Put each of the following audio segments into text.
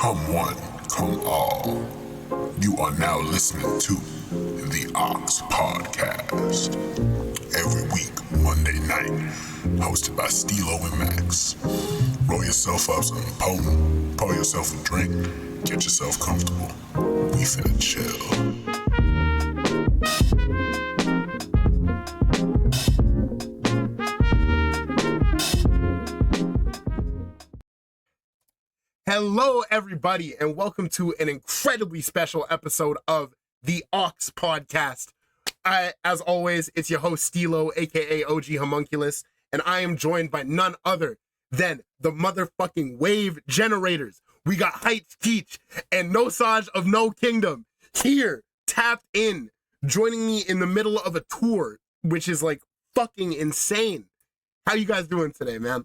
Come one, come all. You are now listening to the Ox Podcast. Every week, Monday night, hosted by Stilo and Max. Roll yourself up some potent, pour yourself a drink, get yourself comfortable. We finna chill. Hello, everybody, and welcome to an incredibly special episode of the Ox Podcast. As always, it's your host, Stilo, aka OG Homunculus, and I am joined by none other than the motherfucking wave generators. We got Keech and Nosaj of No Kingdom here, tapped in, joining me in the middle of a tour, which is like fucking insane. How you guys doing today, man?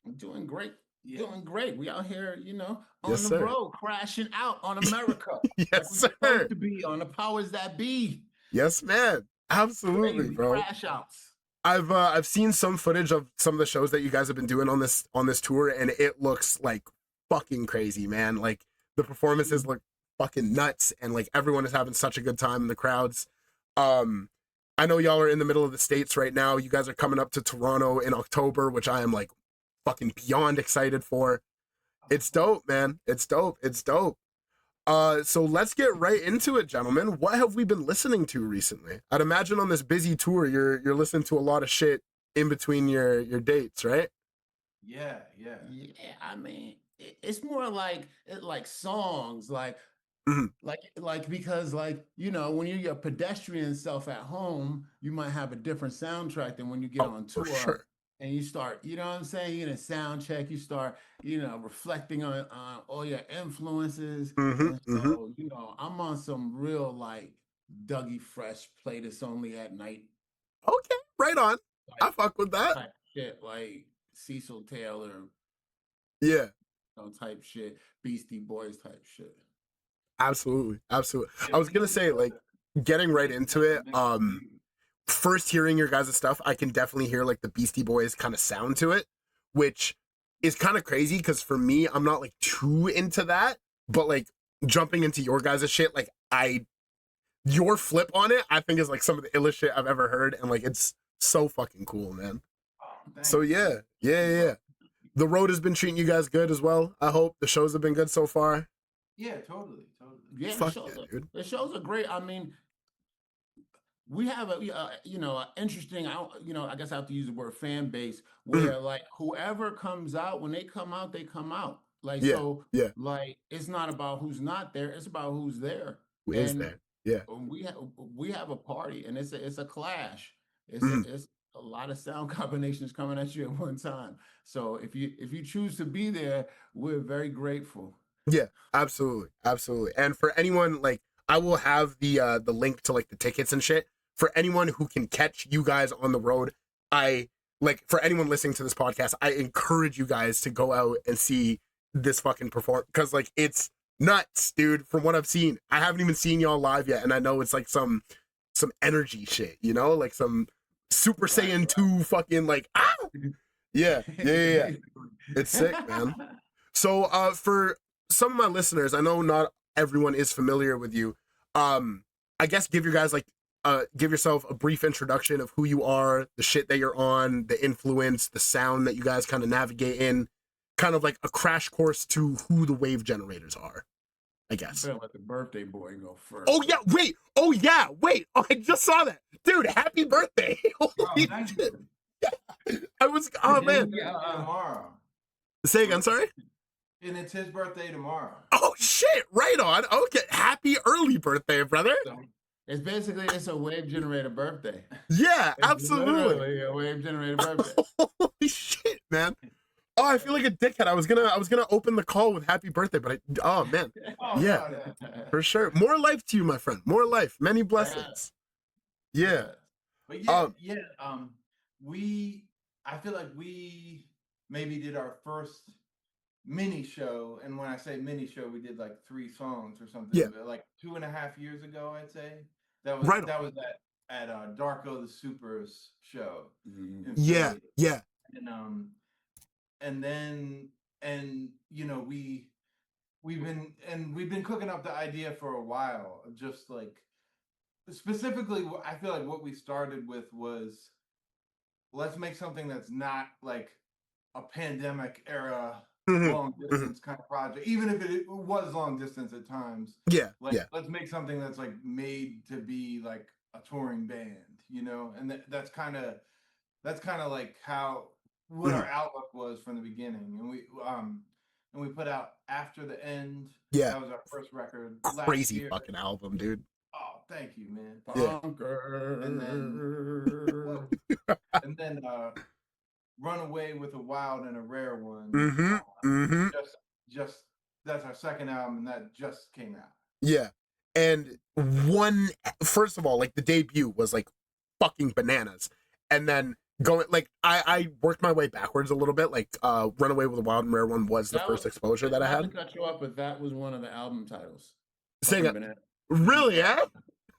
I'm doing great. Doing great. We out here, on Yes, the sir. road, crashing out on America. Yes, like we're sir. supposed to be on the powers that be. Yes, man. Absolutely, Crazy bro. crash outs. I've seen some footage of some of the shows that you guys have been doing on this tour, and it looks like fucking crazy, man. Like the performances look fucking nuts, and like everyone is having such a good time in the crowds. I know y'all are in the middle of the States right now. You guys are coming up to Toronto in October, which I am like fucking beyond excited for. It's dope, man. It's dope. So let's get right into it, gentlemen. What have we been listening to recently? I'd imagine on this busy tour, you're listening to a lot of shit in between your dates, right? Yeah. I mean, it's more like songs, like because when you're your pedestrian self at home, you might have a different soundtrack than when you get on tour. For sure. And you start, you know what I'm saying? You're in a sound check, you start, reflecting on all your influences. And so, I'm on some real like Dougie Fresh, play this only at night. Okay, right on. I fuck with that. Type shit, like Cecil Taylor. Yeah. Type shit, Beastie Boys type shit. Absolutely. I was gonna say, like, getting right into it, first hearing your guys' stuff, I can definitely hear like the Beastie Boys kind of sound to it, which is kind of crazy because for me, I'm not like too into that, but like jumping into your guys' shit, like your flip on it, I think is like some of the illest shit I've ever heard, and like it's so fucking cool, man. So yeah. The road has been treating you guys good as well. I hope the shows have been good so far. Yeah, totally. Yeah, dude. The shows are great. I mean, we have interesting, I guess I have to use the word fan base, where like whoever comes out, when they come out, they come out. Like, like it's not about who's not there, it's about who's there. Who is there? Yeah. We have a party, and it's a clash. It's a lot of sound combinations coming at you at one time. So if you choose to be there, we're very grateful. Yeah, absolutely. And for anyone, like, I will have the link to like the tickets and shit. For anyone who can catch you guys on the road, for anyone listening to this podcast, I encourage you guys to go out and see this fucking perform, because like it's nuts, dude. From what I've seen, I haven't even seen y'all live yet, and I know it's like some energy shit, like some Super Saiyan 2 fucking like yeah. It's sick, man. So for some of my listeners, I know not everyone is familiar with you. I guess give yourself a brief introduction of who you are, the shit that you're on, the influence, the sound that you guys kind of navigate in, kind of like a crash course to who the wave generators are, I guess. Better let the birthday boy go first. Oh yeah, wait. Oh, I just saw that. Dude, happy birthday. Holy shit. Man. Tomorrow. Say again, sorry? And it's his birthday tomorrow. Oh shit, right on. Okay, happy early birthday, brother. It's a wave generator birthday. Yeah, It's absolutely. literally a wave generator birthday. Holy shit, man. Oh, I feel like a dickhead. I was gonna open the call with happy birthday, but man. Yeah, for sure. More life to you, my friend. More life. Many blessings. Yeah. But I feel like we maybe did our first mini show, and when I say mini show, we did like 3 songs or something. Yeah. Like 2.5 years ago, I'd say. That was at Darko the Super's show. Yeah. And then we we've been cooking up the idea for a while. Just like specifically, I feel like what we started with was let's make something that's not like a pandemic era Mhm, long mhm. distance kind of project, even if it was long distance at times. Yeah, Like yeah. let's make something that's like made to be like a touring band, you know, and that's kind of like how what our Mhm. outlook was from the beginning. And we put out After the End. Yeah. That was our first record last Crazy year. fucking album, dude. Oh, thank you, man. Yeah. Bunker. And then whoa. And then Runaway with a Wild and a Rare One. Mm-hmm. Mm-hmm. Just that's our second album, and that just came out. Yeah. And first of all, like the debut was like fucking bananas. And then going like I worked my way backwards a little bit. Like Runaway with a Wild and Rare One was the That first was, exposure that I not to had. cut you off, but that was one of the album titles. Sing Fucking it. Banana. Really, yeah?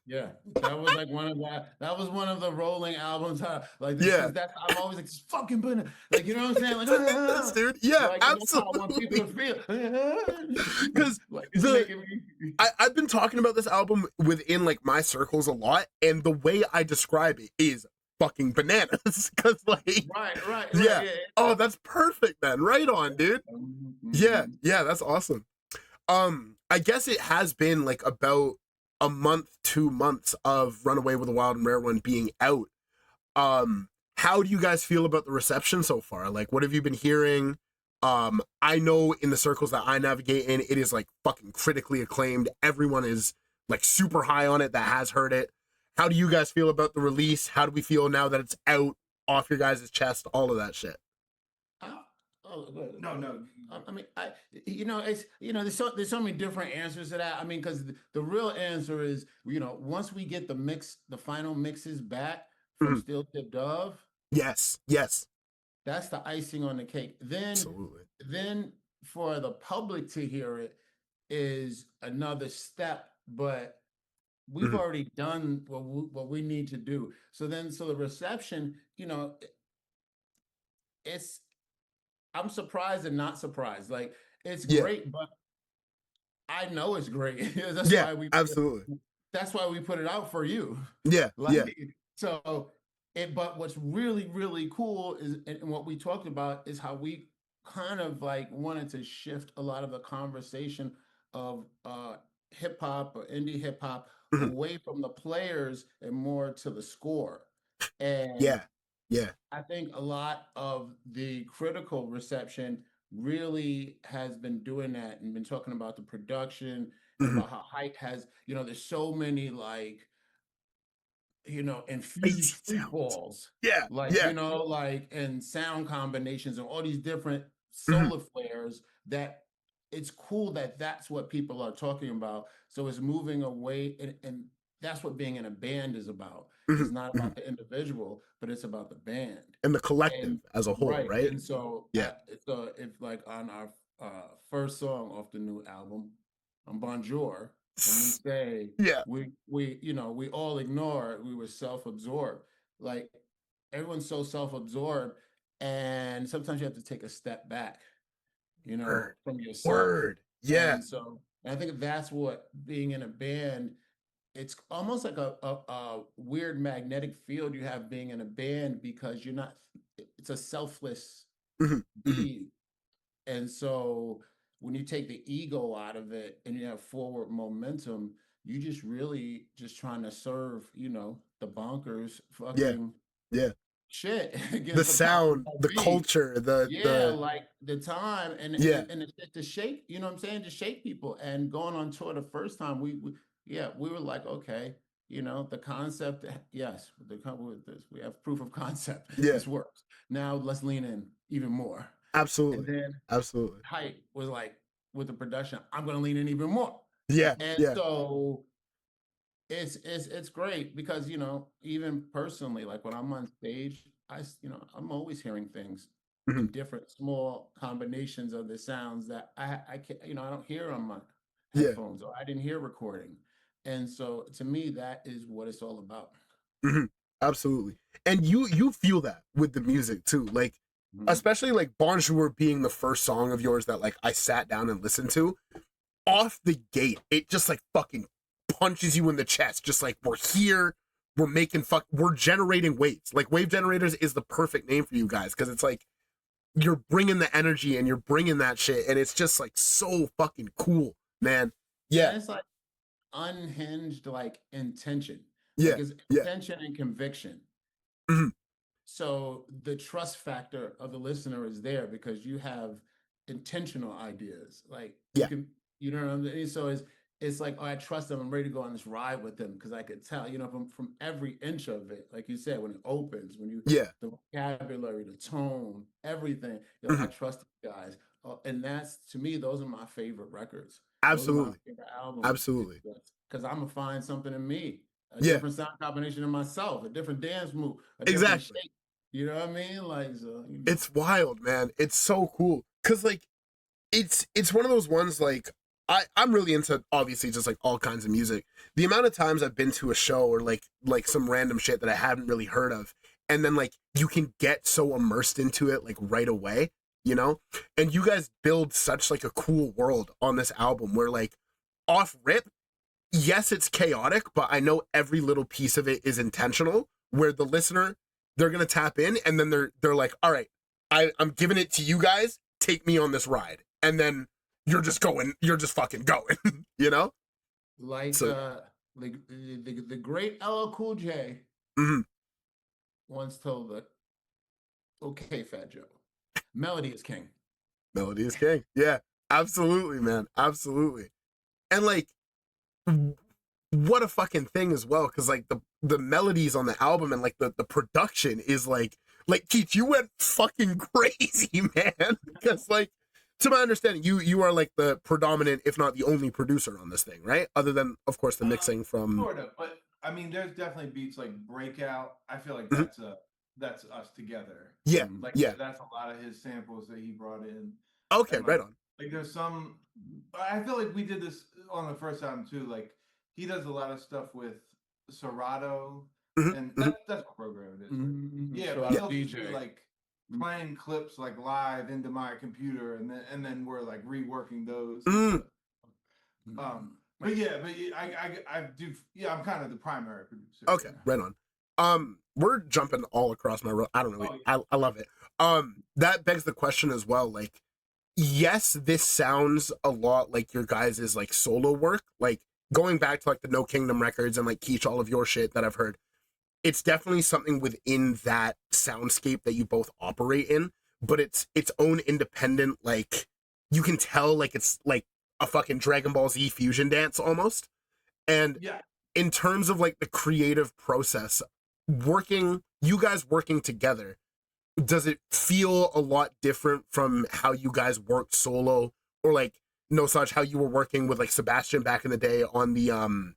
Yeah, that was like that was one of the rolling albums. Like, Yeah. that's I'm always like this fucking banana. Like, you know what I'm saying? Like, Yes, dude. Yeah, like, and that's how I want absolutely. people to feel. Because like, it's making me. I've been talking about this album within like my circles a lot, and the way I describe it is fucking bananas. Because like, Right. yeah. Oh, that's perfect, then. Right on, dude. Yeah, Mhm. yeah, that's awesome. I guess it has been like about a month, 2 months of Runaway with a Wild and Rare One being out. How do you guys feel about the reception so far? Like, what have you been hearing? I know in the circles that I navigate in, it is like fucking critically acclaimed. Everyone is like super high on it that has heard it. How do you guys feel about the release? How do we feel now that it's out off your guys' chest? All of that shit. No. I mean, it's there's so many different answers to that. I mean, because the real answer is, once we get the final mixes back from Steel Tip Dove, Yes. that's the icing on the cake. Absolutely. Then for the public to hear it is another step, but we've already done what we need to do. So the reception, I'm surprised and not surprised. Like, it's great, but I know it's great. Absolutely. That's why we put it out for you. Yeah. So but what's really, really cool is, and what we talked about is how we kind of like wanted to shift a lot of the conversation of hip hop or indie hip hop away from the players and more to the score. And yeah. I think a lot of the critical reception really has been doing that and been talking about the production and about how hype has, there's so many like, infused free falls. Yeah. And sound combinations and all these different solar flares that it's cool that that's what people are talking about. So it's moving away, and that's what being in a band is about. It's not about the individual, but it's about the band and the collective as a whole, right? And so, so if like on our first song off the new album, on Bonjour, when we say we all ignore it, we were self-absorbed. Like, everyone's so self-absorbed, and sometimes you have to take a step back, from yourself. Yeah. And so, and I think that's what being in a band, it's almost like a weird magnetic field you have being in a band, because it's a selfless being. And so when you take the ego out of it and you have forward momentum, you just really just trying to serve, the bonkers fucking shit. The sound, the culture, like the time and to shake, you know what I'm saying? To shake people. And going on tour the first time, we were like, okay, the concept, yes, with this, we have proof of concept. This works. Now let's lean in even more. Absolutely. And then absolutely. Hype was like, with the production, I'm gonna lean in even more. Yeah. And so it's great because, even personally, like when I'm on stage, I'm always hearing things in different small combinations of the sounds that I can't, I don't hear on my headphones, or I didn't hear recording. And so to me, that is what it's all about. Absolutely. And you feel that with the music too, like especially like Bonjour being the first song of yours that like I sat down and listened to. off the gate, it just like fucking punches you in the chest. Just like, we're here, we're generating waves. Like, wave generators is the perfect name for you guys, because it's like you're bringing the energy and you're bringing that shit, and it's just like so fucking cool, man. Yeah. And it's like unhinged, like intention. Yeah. Like it's Yeah. intention and conviction. Mhm. So the trust factor of the listener is there because you have intentional ideas. Like you Yeah. can, you know what I mean? So it's like, oh, I trust them. I'm ready to go on this ride with them because I could tell, you know, from every inch of it, like you said, when it opens, when you Yeah. the vocabulary, the tone, everything, you're like, I Mhm. trust you guys. And that's, to me, those are my favorite records. Those are my Absolutely. favorite albums. Absolutely. Because I'm gonna find something in me, a Yeah. different sound combination in myself, a different dance move, a different Exactly. shape. You know what I mean? Like, so, you know. It's wild, man. It's so cool. Cause like it's one of those ones, like I'm really into, obviously, just like all kinds of music. The amount of times I've been to a show or like some random shit that I haven't really heard of, and then like you can get so immersed into it like right away, you know? And you guys build such like a cool world on this album where like off rip, yes, it's chaotic, but I know every little piece of it is intentional, where the listener, they're gonna tap in, and then they're like, all right, I'm giving it to you guys, take me on this ride. And then you're just fucking going, you know? Like So the great LL Cool J mhm. once told the okay, Fat Joe, melody is king. Melody is king. Yeah, absolutely, man. Absolutely. And like, what a fucking thing as well, because like the melodies on the album and like the production is like Keech, you went fucking crazy, man. Because like, to my understanding, you are like the predominant, if not the only producer on this thing, right? Other than, of course, the mixing from Sort of, but I mean, there's definitely beats like Breakout. I feel like Mhm. that's us together. Yeah. Like Yeah. that's a lot of his samples that he brought in. Okay, And right like, on. like there's some. I feel like we did this on the first album too. Like he does a lot of stuff with Serato, Mhm, and mhm. that's what program it is. Mhm. Yeah, Shout but out he'll just DJ. be like playing clips like live into my computer, and then we're like reworking those. Mm. But yeah, I do. Yeah, I'm kind of the primary producer. Okay, Yeah. right on. We're jumping all across my road. I don't know. Oh, yeah. I love it. That begs the question as well. Like, yes, this sounds a lot like your guys' like solo work. Like going back to like the No Kingdom records and like Keech, all of your shit that I've heard. It's definitely something within that soundscape that you both operate in, but it's its own independent, like you can tell like it's like a fucking Dragon Ball Z fusion dance almost. And Yeah. in terms of like the creative process, you guys working together, does it feel a lot different from how you guys worked solo, or like Nosaj, how you were working with like Sebastian back in the day on the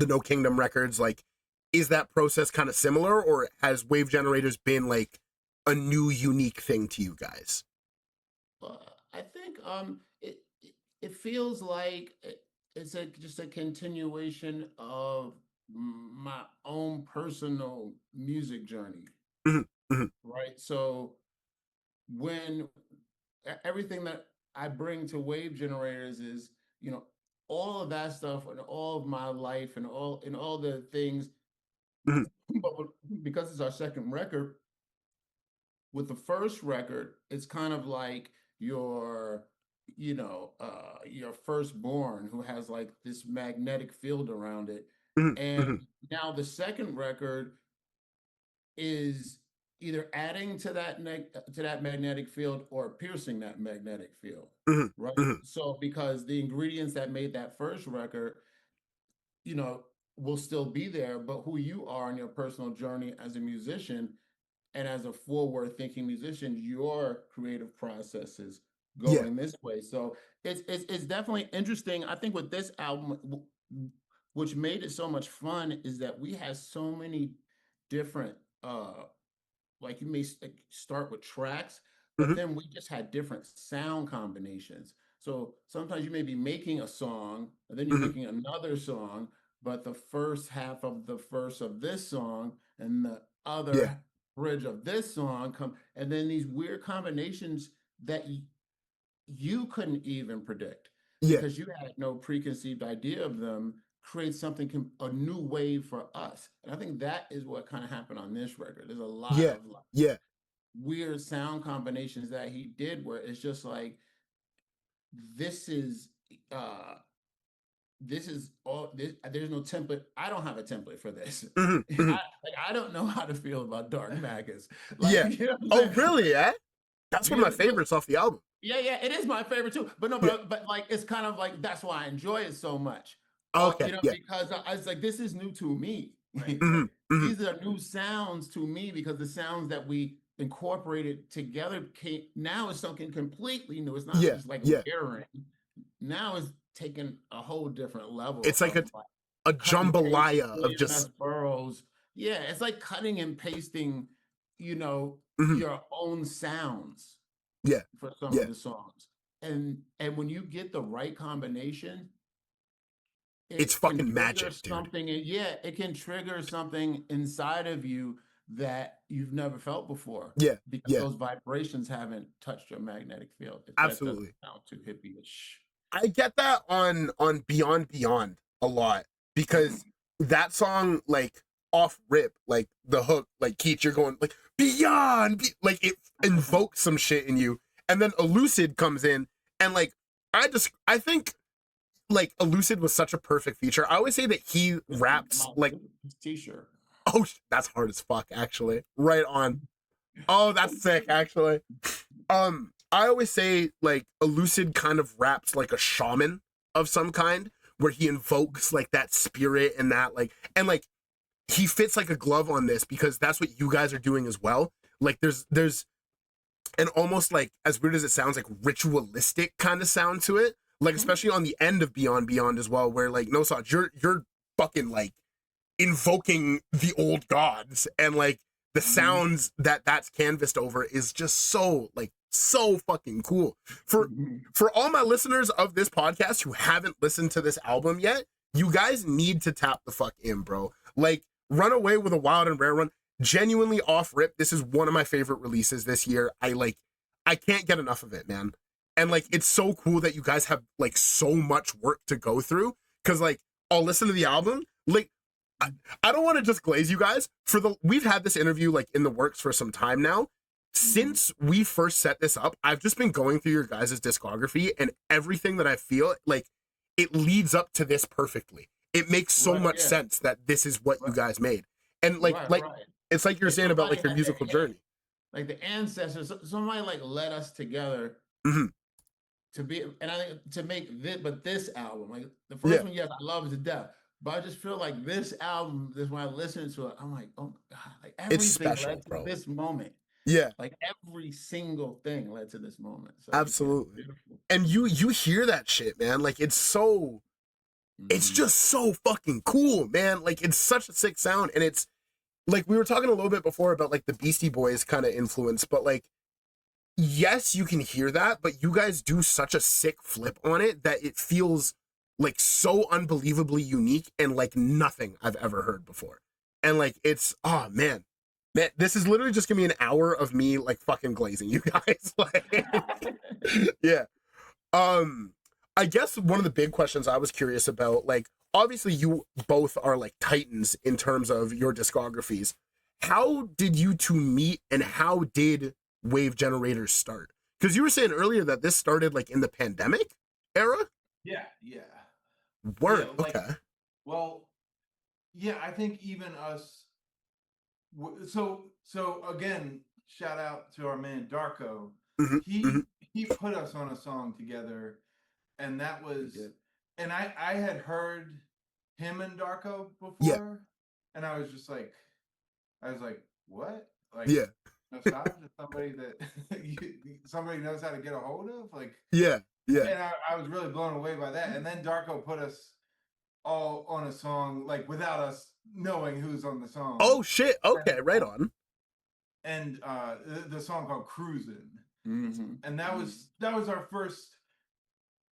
No Kingdom records? Like, is that process kind of similar, or has Wave Generators been like a new unique thing to you guys? I think it feels like it's just a continuation of my own personal music journey, Mhm, mhm, right? So when everything that I bring to Wave Generators is, you know, all of that stuff and all of my life and all the things, mhm, but because it's our second record, with the first record, it's kind of like your firstborn who has like this magnetic field around it. mhm, And mhm, now the second record is either adding to that magnetic field or piercing that magnetic field, mhm, right? mhm. So because the ingredients that made that first record, you know, will still be there, but who you are in your personal journey as a musician and as a forward thinking musician, your creative process is Yeah. going this way. So it's definitely interesting. I think with this album, which made it so much fun, is that we have so many different like you may start with tracks, but Mhm, then we just had different sound combinations. So sometimes you may be making a song, and then you're mhm. making another song, but the first half of the verse of this song and the Yeah. other bridge of this song come, and then these weird combinations that you couldn't even predict. Yeah. because you had no preconceived idea of them, create something, a new wave for us. And I think that is what kind of happened on this record. There's a lot Yeah. of like Yeah. weird sound combinations that he did where it's just like, this is uh this is all this, there's no template. I don't have a template for this. Mhm, mhm. I don't know how to feel about Dark Maggots. Like, Yeah. you know what I'm Oh, saying? really? Yeah. That's one of my Because favorites off the album. yeah, yeah, it is my favorite too. But no, Yeah. but like it's kind of like that's why I enjoy it so much. Okay. You know, Yeah. because I was like, this is new to me. Right, Mhm, right. mhm. These are new sounds to me because the sounds that we incorporated together came now is something completely new. It's not Yeah. just like Yeah. layering. Now it's taking a whole different level It's like of like a cut and paste jambalaya of William S. just. Burroughs. Yeah, it's like cutting and pasting, you know, Mhm. your own sounds Yeah. for some of Yeah. the songs. And when you get the right combination, It's it can fucking trigger magic, dude. something. Yeah, it can trigger something inside of you that you've never felt before. Yeah. Because Yeah. those vibrations haven't touched your magnetic field. If that Absolutely. doesn't sound too hippie-ish. I get that on Beyond Beyond a lot because that song, like off rip, like the hook, like Keech, you're going like beyond, like it invokes some shit in you, and then Elucid comes in, and like I think like Elucid was such a perfect feature. I always say that he raps like, T-shirt. oh, that's hard as fuck, actually. Right on. Oh, that's sick, actually. I always say like Elucid kind of raps like a shaman of some kind, where he invokes like that spirit and that like, and like he fits like a glove on this because that's what you guys are doing as well. Like there's an almost like, as weird as it sounds, like ritualistic kind of sound to it. Like especially on the end of Beyond Beyond as well, where like Nosaj, you're fucking like invoking the old gods, and like the sounds that's canvassed over is just so like so fucking cool. For all my listeners of this podcast who haven't listened to this album yet, you guys need to tap the fuck in, bro. Like Run Away with a Wild and Rare One, genuinely off rip, this is one of my favorite releases this year. I can't get enough of it, man. And like it's so cool that you guys have like so much work to go through, because like I'll listen to the album, like I don't want to just glaze you guys. We've had this interview like in the works for some time now. Since we first set this up, I've just been going through your guys' discography, and everything that I feel like it leads up to this perfectly. It makes so much sense that this is what you guys made. And like it's like you're saying about like your musical journey. Like the ancestors, somebody like led us together to be, and I think to make this, but this album, like the first one, yes, I love it to death. But I just feel like this album, this when I listen to it, I'm like, oh God, like everything led to this moment. Yeah. Like every single thing led to this moment. So absolutely. And you hear that shit, man. Like it's so, it's just so fucking cool, man. Like it's such a sick sound. And it's like, we were talking a little bit before about like the Beastie Boys kind of influence, but like, yes, you can hear that, but you guys do such a sick flip on it that it feels like so unbelievably unique and like nothing I've ever heard before. And like it's, oh man, this is literally just gonna be an hour of me like fucking glazing you guys. Like, yeah. I guess one of the big questions I was curious about, like obviously you both are like titans in terms of your discographies. How did you two meet, and how did Wave Generators start? Because you were saying earlier that this started like in the pandemic era. Yeah. Word. Yeah, like, okay. Well, yeah, I think even us. So again, shout out to our man Darko. He put us on a song together, and that was, and I had heard him and Darko before, and I was like, what? Like, Nosaj is somebody that somebody knows how to get a hold of, like, yeah. And I was really blown away by that. And then Darko put us all on a song, like without us knowing who's on the song. Oh shit! Okay, right on. And the song called "Cruisin'," and that was our first,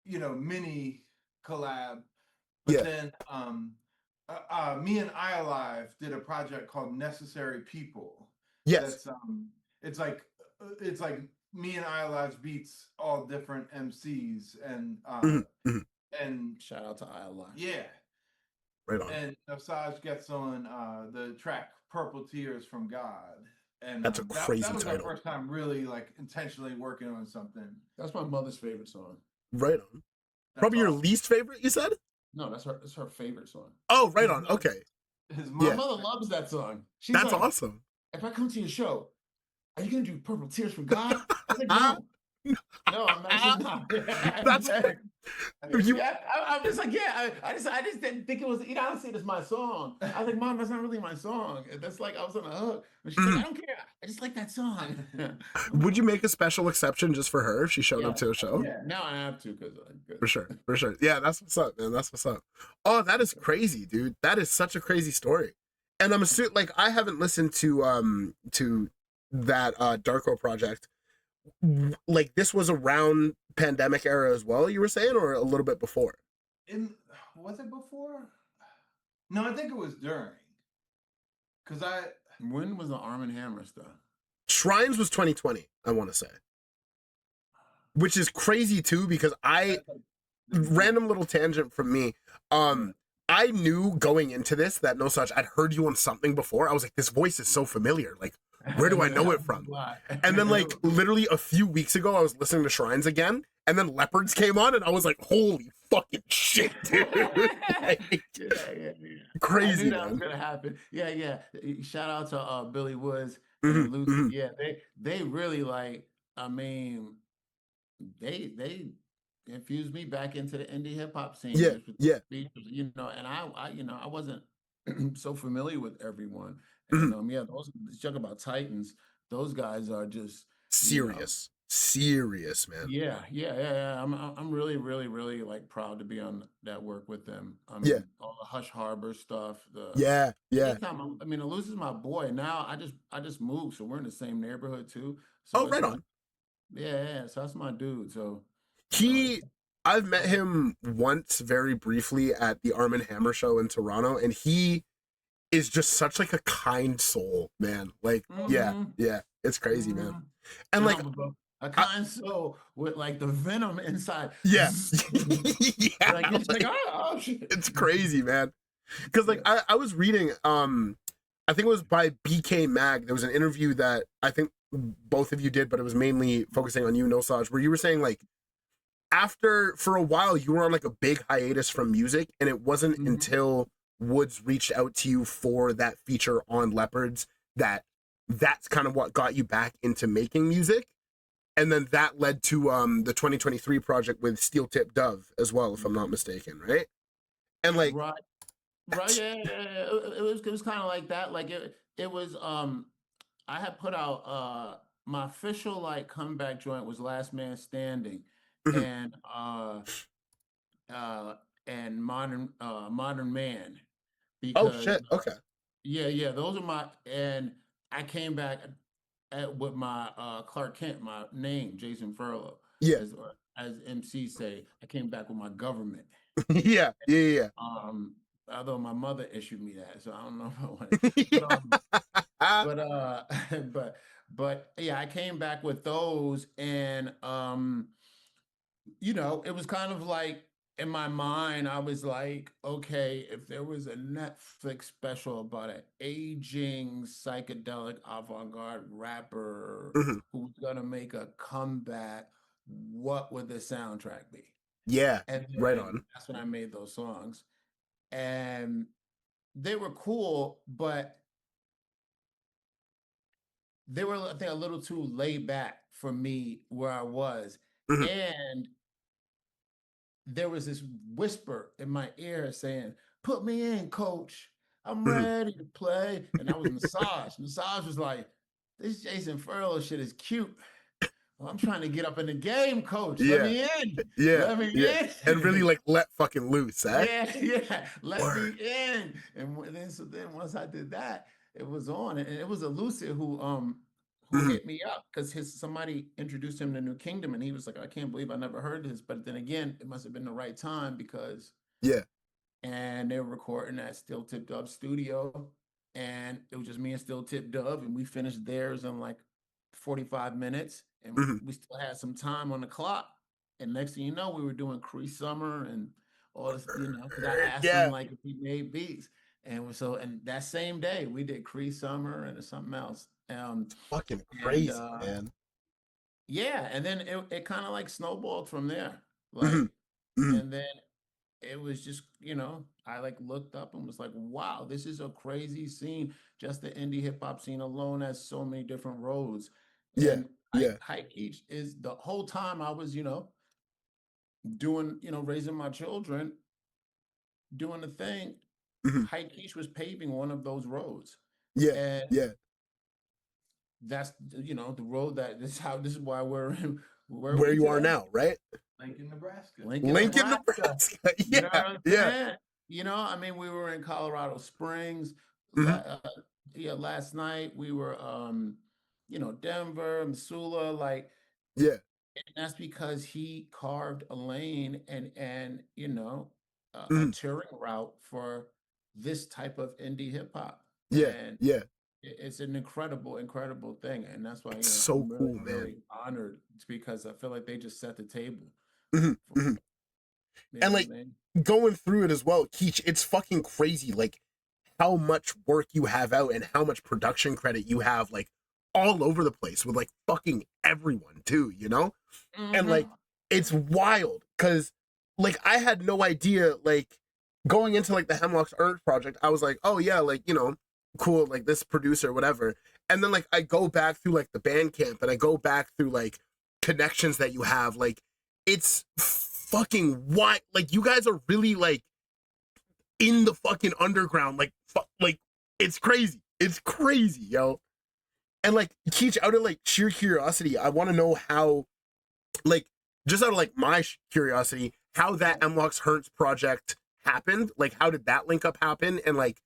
mini collab. But then me and I Alive did a project called "Necessary People." Yes. That's it's like me and Ilage beats all different MCs Mhm, mhm. and Shout out to ILI. yeah. Right on. And Nosaj gets on the track "Purple Tears from God," and That's a crazy that was our title. first time really like intentionally working on something. That's my mother's favorite song. Right on. That's Probably your awesome. least favorite, you said? No, that's her favorite song. Oh, right His on. mother- Okay. His My Yeah. mom, mother loves that song. She's That's like, awesome. if I come to your show, are you gonna do Purple Tears from God? I was like, Ah, no, I'm actually not. That's you. Yeah, I'm just like, yeah, I just didn't think it was, I don't see it as my song. I was like, Mom, that's not really my song. That's like, I was on a hook. But she's like, I don't care. I just like that song. Would you make a special exception just for her if she showed up to a show? Yeah, now I have to because For sure, for sure. Yeah, that's what's up, man. That's what's up. Oh, that is crazy, dude. That is such a crazy story. And I'm assuming, like, I haven't listened to that Darko project. Like, this was around pandemic era as well, you were saying, or a little bit before? was it before? No, I think it was during. Cause when was the Arm and Hammer stuff? Shrines was 2020, I want to say. Which is crazy too, because random little tangent from me. I knew going into this that Nosaj, I'd heard you on something before. I was like, this voice is so familiar. Like, where do I know it from? And then, like, literally a few weeks ago, I was listening to Shrines again, and then Leopards came on, and I was like, holy fucking shit, dude. Like, yeah. Crazy, I knew that man. was gonna happen. Yeah. Shout out to Billy Woods Mhm, and Lucy. mhm. Yeah, they really like. I mean, they infused me back into the indie hip hop scene. Yeah, just with yeah. features, and I wasn't so familiar with everyone. Mhm. And yeah, those talk about Titans. Those guys are just Serious, man. Yeah. I'm really, really, really like proud to be on that work with them. I Yeah. mean, all the Hush Harbor stuff. Yeah. Anytime Luz is my boy. Now I just moved, so we're in the same neighborhood too. So Oh, it's right like, on. yeah. So that's my dude. So I've met him once very briefly at the Arm & Hammer show in Toronto, and he is just such like a kind soul, man. Like, yeah, it's crazy, man. And like, a kind soul with like the venom inside. yeah, yeah, Like it's like, oh shit. it's crazy, man. Because like I was reading, I think it was by BK Mag. There was an interview that I think both of you did, but it was mainly focusing on you, Nosaj, where you were saying like, for a while you were on like a big hiatus from music, and it wasn't until Woods reached out to you for that feature on Leopards that's kind of what got you back into making music. And then that led to the 2023 project with Steel Tip Dove as well, if I'm not mistaken, right? And like, right, yeah. It was kind of like that. Like it was. I had put out my official like comeback joint was Last Man Standing, and Modern Man. oh Because shit, okay, yeah, those are my, and I came back with my Clark Kent, my name, Jason Furlow. yeah, As MC say, I came back with my government. yeah. Although my mother issued me that, so I don't know if I want it. But yeah, I came back with those, and it was kind of like in my mind, I was like, okay, if there was a Netflix special about an aging psychedelic avant-garde rapper who's gonna make a comeback, what would the soundtrack be? Yeah, And right on. that's when I made those songs. And they were cool, but they were, I think, a little too laid back for me where I was. And there was this whisper in my ear saying, "Put me in, coach. I'm ready to play." And that was Nosaj. Nosaj was like, "This Jason Furlow shit is cute. Well, I'm trying to get up in the game, coach. Let me in. Let me in." And really like let fucking loose, eh? Yeah. Let me in. And then once I did that, it was on. And it was Elucid who hit me up because somebody introduced him to New Kingdom, and he was like, "I can't believe I never heard this." But then again, it must have been the right time because and they were recording at Still Tip Dub studio, and it was just me and Still Tip Dub, and we finished theirs in like 45 minutes. and Mhm. we still had some time on the clock. And next thing you know, we were doing Cree Summer and all this, because I asked him Yeah. like if he made beats. And that same day we did Cree Summer and something else. Fucking And crazy, man. yeah, and then it kind of like snowballed from there. Mhm. Like, Mhm. and then it was just, I like looked up and was like, wow, this is a crazy scene. Just the indie hip hop scene alone has so many different roads. Yeah. And Yeah. Keech is the whole time I was, doing, raising my children, doing the thing. Mhm. Keech was paving one of those roads. Yeah. And Yeah. that's, the road this is why we're where Where we you are today. now, right? Lincoln, Nebraska. Lincoln, Nebraska. You know what Yeah. I'm Yeah. saying? I mean, we were in Colorado Springs. Mhm. Last night we were, Denver, Missoula. Like, Yeah. and that's because he carved a lane and a Mhm. touring route for this type of indie hip hop. Yeah. And Yeah. it's an incredible thing, and that's why It's so I'm cool, man. really honored because I feel like they just set the table. Mhm. For, Mhm. you And know like what I mean? going through it as well, Keech, it's fucking crazy. Like how much work you have out and how much production credit you have, like all over the place with like fucking everyone too, And like it's wild because like I had no idea, like going into like the Hemlock's Earth project, I was like, oh yeah, like cool, like this producer, whatever. And then like I go back through like the Bandcamp and I go back through like connections that you have, like it's fucking what, like you guys are really like in the fucking underground, like like it's crazy, yo. And like Keech, out of like sheer curiosity, I want to know how, like, just out of like my curiosity, how that Mlox Hertz project happened. Like, how did that link up happen? And like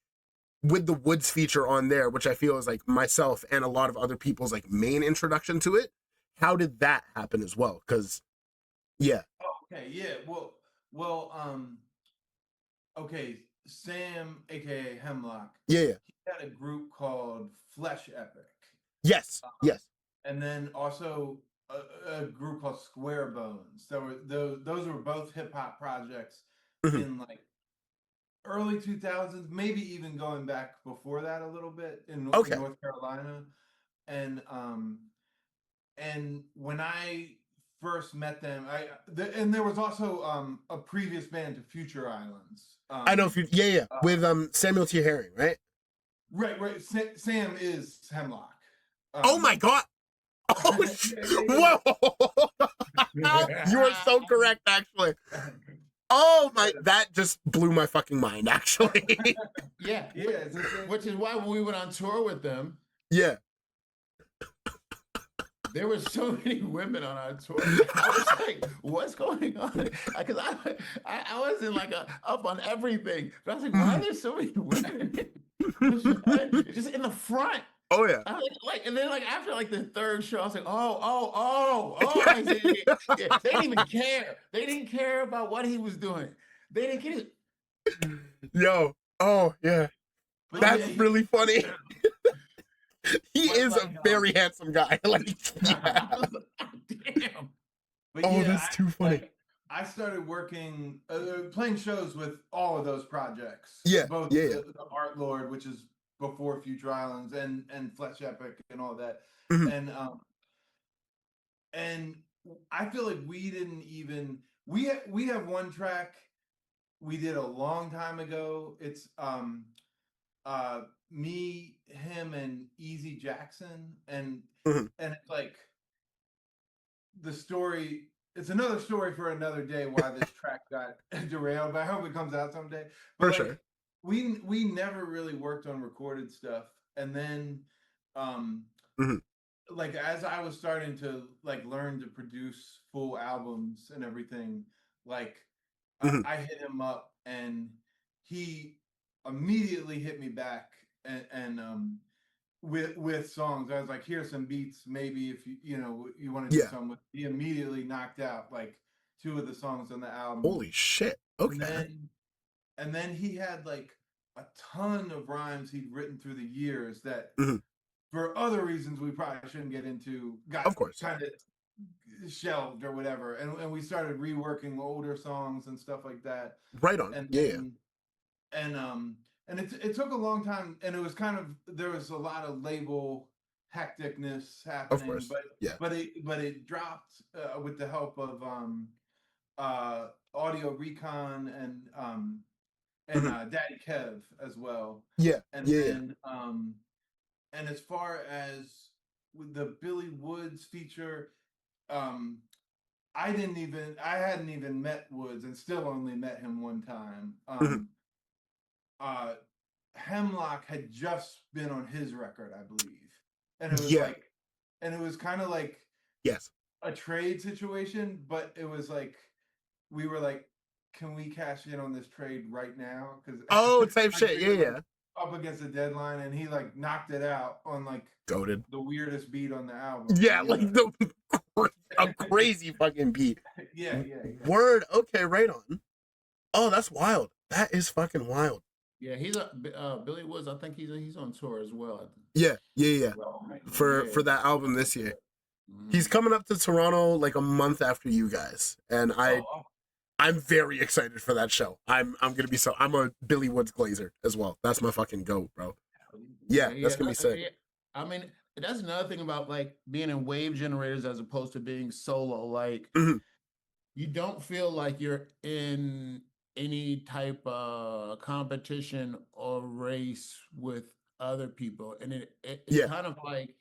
with the Woods feature on there, which I feel is like myself and a lot of other people's like main introduction to it. How did that happen as well? Because yeah. Okay, yeah. Okay, Sam, aka Hemlock, Yeah. he had a group called Flesh Epic. Yes. Yes. And then also a group called Square Bones. Those were both hip hop projects in like early 2000s, maybe even going back before that a little bit in Okay. North Carolina. And when I first met them, and there was also a previous band to Future Islands. I know if you, yeah, with Samuel T. Herring, right? Right. Sam is Hemlock. Oh my god! Oh, whoa! You are so correct, actually. Oh my, that just blew my fucking mind, actually. Yeah, which is why when we went on tour with them, Yeah. there were so many women on our tour. I was like, "What's going on?" Because I wasn't like up on everything, but I was like, "Why are there so many women just in the front?" Oh yeah. I was like, and then like after like the third show, I was like, oh, I see. Yeah, they didn't even care. They didn't care about what he was doing. They didn't care. Yo. Oh yeah. But That's yeah, really funny. He is like, a very handsome guy. Like, yeah. Damn. But Oh, yeah, that's too funny. I started working, playing shows with all of those projects. Yeah, Both yeah. the Art Lord, which is before Future Islands, and Flesh Epic and all that. Mhm. And I feel like we didn't even we have one track we did a long time ago. It's me, him, and Easy Jackson, and Mhm. it's like the story. It's another story for another day why this track got derailed, but I hope it comes out someday. But For like sure. we never really worked on recorded stuff, and then Mhm. like as I was starting to like learn to produce full albums and everything, like Mhm. I hit him up and he immediately hit me back and with songs. I was like, here's some beats, maybe if you want to do Yeah. something with. He immediately knocked out like two of the songs on the album. Holy shit. Okay. And then he had like a ton of rhymes he'd written through the years that Mhm. for other reasons we probably shouldn't get into, got Of course. kind of shelved or whatever, and we started reworking older songs and stuff like that. Right on. And Yeah. then, and it took a long time, and it was kind of, there was a lot of label hecticness happening. Of course. But Yeah. but it dropped with the help of Audio Recon and Daddy Kev as well. Yeah. And Yeah. then and as far as with the Billy Woods feature, I hadn't even met Woods, and still only met him one time. Hemlock had just been on his record, I believe, and it was like, and it was kind of like Yes. a trade situation, but it was like, we were like, can we cash in on this trade right now? Because type shit. Yeah. Up against the deadline, and he like knocked it out on like Goated. the weirdest beat on the album. Yeah, like a crazy fucking beat. Yeah. Word. Okay, right on. Oh, that's wild. That is fucking wild. Yeah, he's Billy Woods. I think he's on tour as well. Yeah. For that album this year, he's coming up to Toronto like a month after you guys, and I'm very excited for that show. I'm gonna be I'm a Billy Woods glazer as well. That's my fucking goat, bro. Yeah, that's gonna be sick. Yeah. I mean, that's another thing about like being in wave generators as opposed to being solo. Like, you don't feel like you're in any type of competition or race with other people, and it kind of like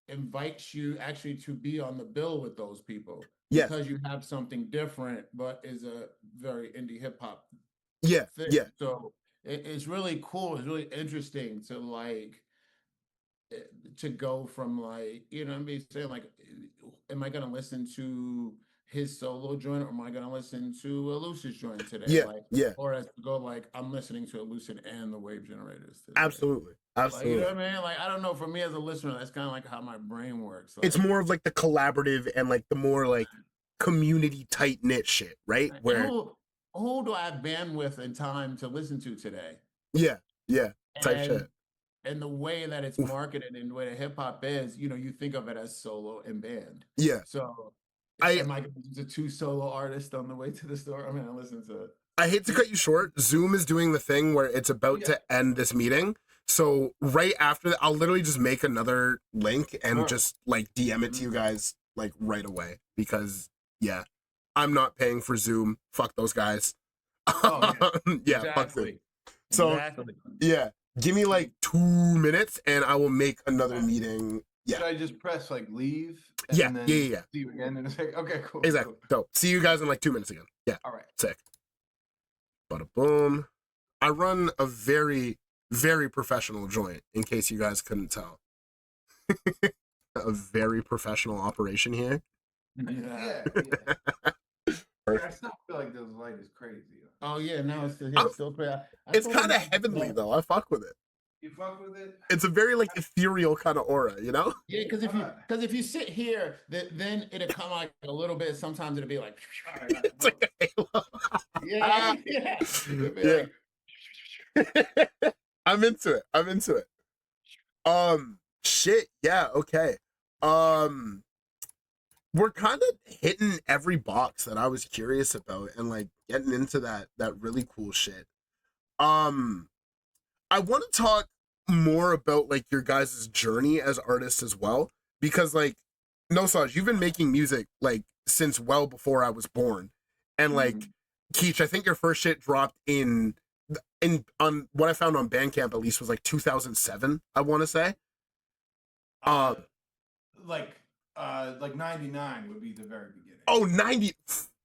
invites you actually to be on the bill with those people. Because you have something different, but is a very indie hip hop thing. So it's really cool. It's really interesting to like to go from like, you know what I mean, saying like, am I gonna listen to his solo joint, or am I gonna listen to a Lucid joint today? Or as to go like, I'm listening to a Lucid and the Wave Generators today. Absolutely. Like, you know what I mean? Like, I don't know. For me as a listener, that's kind of like how my brain works. Like, it's more of like the collaborative and like the more like community tight knit shit, right? Where who do I have bandwidth and time to listen to today? Yeah. Type shit. And the way that it's marketed and the way that hip hop is, you know, you think of it as solo and band. Yeah. So am I going to listen to two solo artists on the way to the store? I mean, I listen to it. I hate to cut you short. Zoom is doing the thing where it's about to end this meeting. So right after that, I'll literally just make another link and just like DM it to you guys like right away, because I'm not paying for Zoom. Fuck those guys. Exactly. Fuck them. So give me like 2 minutes and I will make another meeting. Should I just press like leave? And then See you again in a second. Okay, cool. Exactly. Cool. Dope. See you guys in like 2 minutes again. Yeah. All right. Sick. Bada boom. I run a very, very professional joint, in case you guys couldn't tell. A very professional operation here. Yeah. I still feel like this light is crazy. Oh yeah, now it's still crazy. It's kind of heavenly though. I fuck with it. You fuck with it? It's a very like ethereal kind of aura, you know? Yeah, because if you sit here, then it'll come like a little bit. Sometimes it'll be like, it's like a halo. I'm into it. Shit. Yeah. Okay. We're kind of hitting every box that I was curious about and like getting into that really cool shit. I want to talk more about like your guys' journey as artists as well, because like Nosaj, you've been making music like since well before I was born, and like Keech, I think your first shit dropped in on what I found on Bandcamp at least was like 2007. I want to say. Like 99 would be the very beginning. Oh, 90.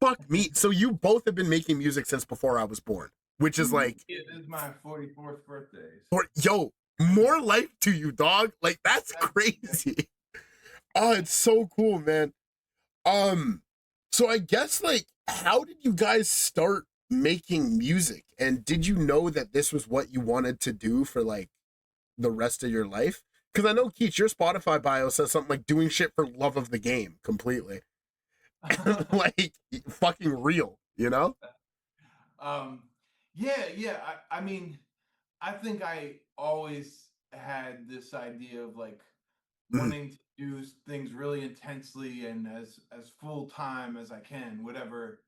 Fuck me. So you both have been making music since before I was born, which is like, it is my 44th birthday. Yo, more life to you, dog. Like, that's crazy. Oh, it's so cool, man. So I guess like, how did you guys start making music? And did you know that this was what you wanted to do for like the rest of your life? Because I know, Keech, your Spotify bio says something like doing shit for love of the game completely. Like, fucking real, you know? Yeah. I mean, I think I always had this idea of like Mhm. wanting to do things really intensely and as full time as I can, whatever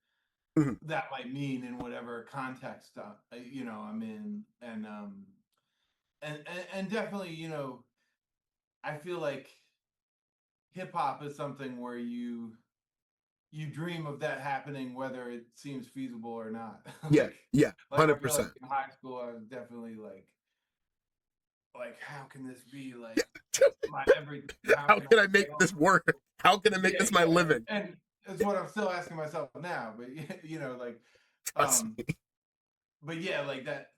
Mhm. that might mean in whatever context I'm in, and definitely I feel like hip hop is something where you dream of that happening whether it seems feasible or not. Yeah, like yeah, like I feel like 100%. in high school I was definitely like how can this be like my every how How can I can I get make on this work? How can I make yeah this my yeah living? and it's what I'm still asking myself now, but like Trust um me. but yeah, like that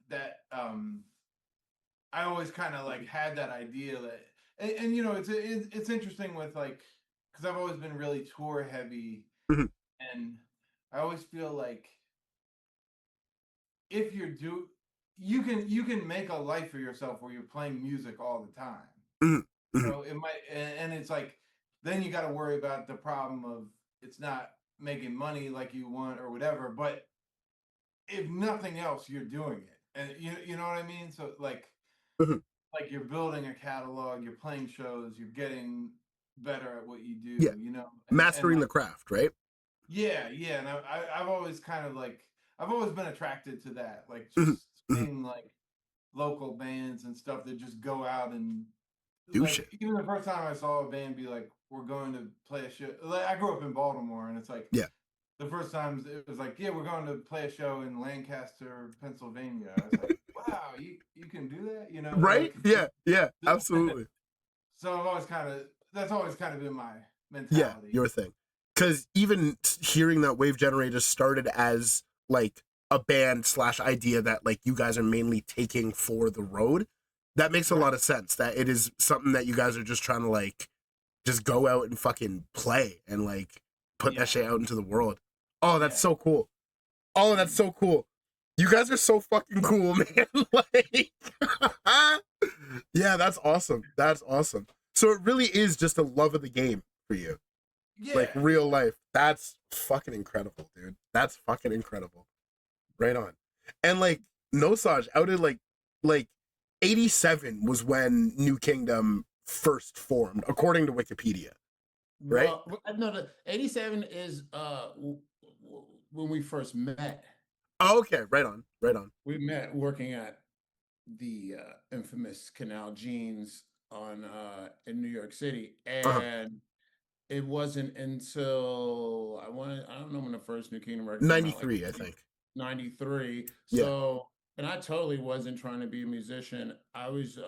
I always kind of like had that idea that and it's interesting with like because I've always been really tour heavy, Mhm. and I always feel like if you can make a life for yourself where you're playing music all the time. Mhm. Mhm. It might, and it's like then you got to worry about the problem of it's not making money like you want or whatever. But if nothing else, you're doing it, and you know what I mean. So Mhm. like you're building a catalog, you're playing shows, you're getting better at what you Yeah, do, and mastering like the craft, right? yeah, and I've always kind of like I've always been attracted to that, like Mhm. just Mhm. seeing like local bands and stuff that just go out and Do like shit. even the first time I saw a band be like, we're going to play a show. Like I grew up in Baltimore, and it's like Yeah. the first time it was like, yeah, we're going to play a show in Lancaster, Pennsylvania. I was like, wow, you can do that, Right? like. Yeah, yeah, absolutely. So I've always kind of that's always kind of been my Yeah, mentality. your thing. Because even hearing that Wave Generator started as like a band slash idea that like you guys are mainly taking for the road, that makes a Right. lot of sense. That it is something that you guys are just trying to like just go out and fucking play and like put that Yeah. shit out into the world. Oh, that's Yeah. so cool. Oh, that's And so cool. You guys are so fucking cool, man. Like, yeah, that's awesome. That's awesome. So it really is just a love of the game for you, like yeah, real life. That's fucking incredible, dude. That's fucking incredible. Right on. And like Nosaj outed like 87 was when New Kingdom first formed, according to Wikipedia, right? Well, no, the 87 is when we first met. Oh, okay, right on, right on. We met working at the infamous Canal Jeans on in New York City, Uh-huh. and it wasn't until I don't know when the first New Kingdom record came out, like 93, I think. 93. Yeah. So, and I totally wasn't trying to be a musician. I was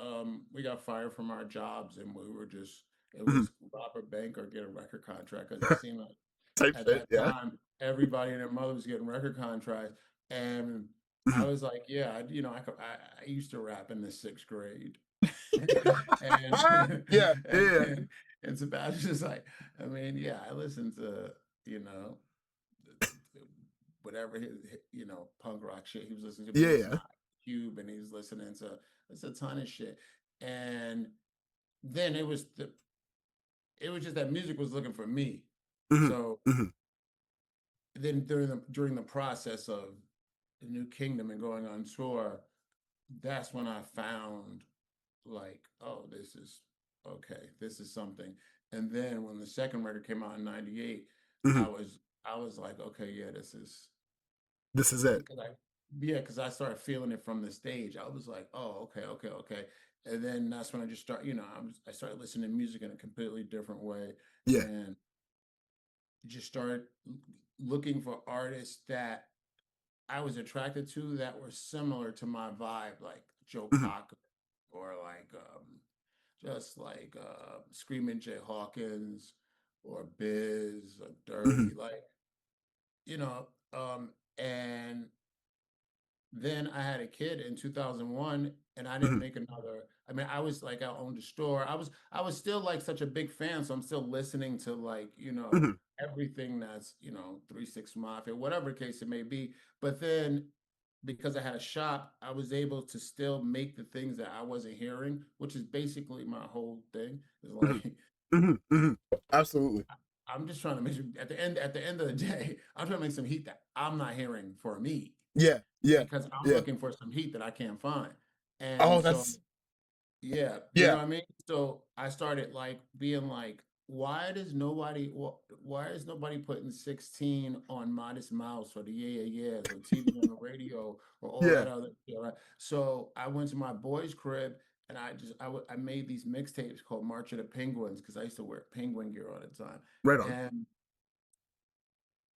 we got fired from our jobs, and we were just it Mhm. was rob a bank or get a record contract, because it seemed like Type at shit, that yeah. time everybody and their mother was getting record contracts. And I Mhm. was like, yeah, I used to rap in the sixth grade. and, Yeah, yeah. and Sebastian's just like, I mean, yeah, I listened to, you know, whatever punk rock shit he was listening to. He Yeah, was listening yeah. to Cube, and he was listening to it's a ton of shit. And then it was just that music was looking for me. Mhm. So Mhm. then during the process of the New Kingdom and going on tour, that's when I found like, oh, this is okay, this is something. And then when the second record came out in '98, Mhm. I was I was like, okay, yeah, this is This is it. because I started feeling it from the stage. I was like, oh, okay. And then that's when I just I started listening to music in a completely different way, Yeah. and just started looking for artists that I was attracted to that were similar to my vibe, like Joe Mhm. Cocker or like just like Screaming Jay Hawkins or Biz or Mhm. Dirty, like you know, and then I had a kid in 2001, and I didn't Mhm. make another. I mean, I was like, I owned a store. I was still like such a big fan, so I'm still listening to like, Mhm. everything that's, 3 6 Mafia, whatever the case it may be. But then because I had a shop, I was able to still make the things that I wasn't hearing, which is basically my whole thing. Is Mhm. like Mhm. Mhm. Absolutely. I'm just trying to make sure at the end of the day, I'm trying to make some heat that I'm not hearing for me, Yeah. Yeah. because I'm Yeah. looking for some heat that I can't find. Oh, And so that's Yeah, you know Yeah, what I mean? So I started like being like, why is nobody putting 16 on Modest Mouse or the Yeah Yeah Yeahs or TV on the radio or all yeah, that other shit, right? So I went to my boy's crib and I made these mixtapes called March of the Penguins because I used to wear penguin gear all the time. right on. And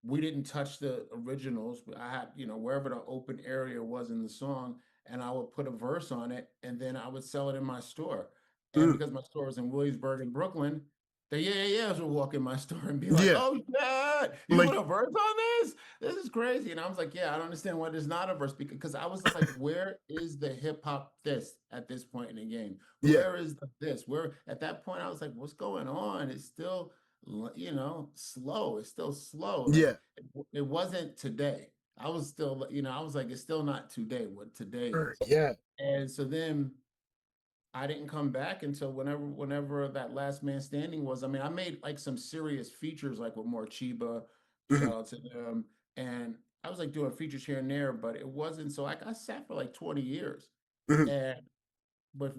we didn't touch the originals. But I had, wherever the open area was in the song, and I would put a verse on it, and then I would sell it in my store. And Mm, because my store was in Williamsburg and Brooklyn, the yeah yeahs would walk in my store and be like, yeah, "Oh shit, you like put a verse on this? This is crazy." And I was like, "Yeah, I don't understand why there's not a verse because I was just like, where is the hip hop this at this point in the game? yeah, Where is the this? Where at that point I was like, what's going on? It's still slow. It's still slow. Like yeah, it wasn't today. I was still, I was like, it's still not today what today is. yeah. And so then I didn't come back until whenever that last man standing was. I mean, I made like some serious features like with more Chiba, Mhm, shout out to them. And I was like doing features here and there, but it wasn't so like I sat for like 20 years mhm. and but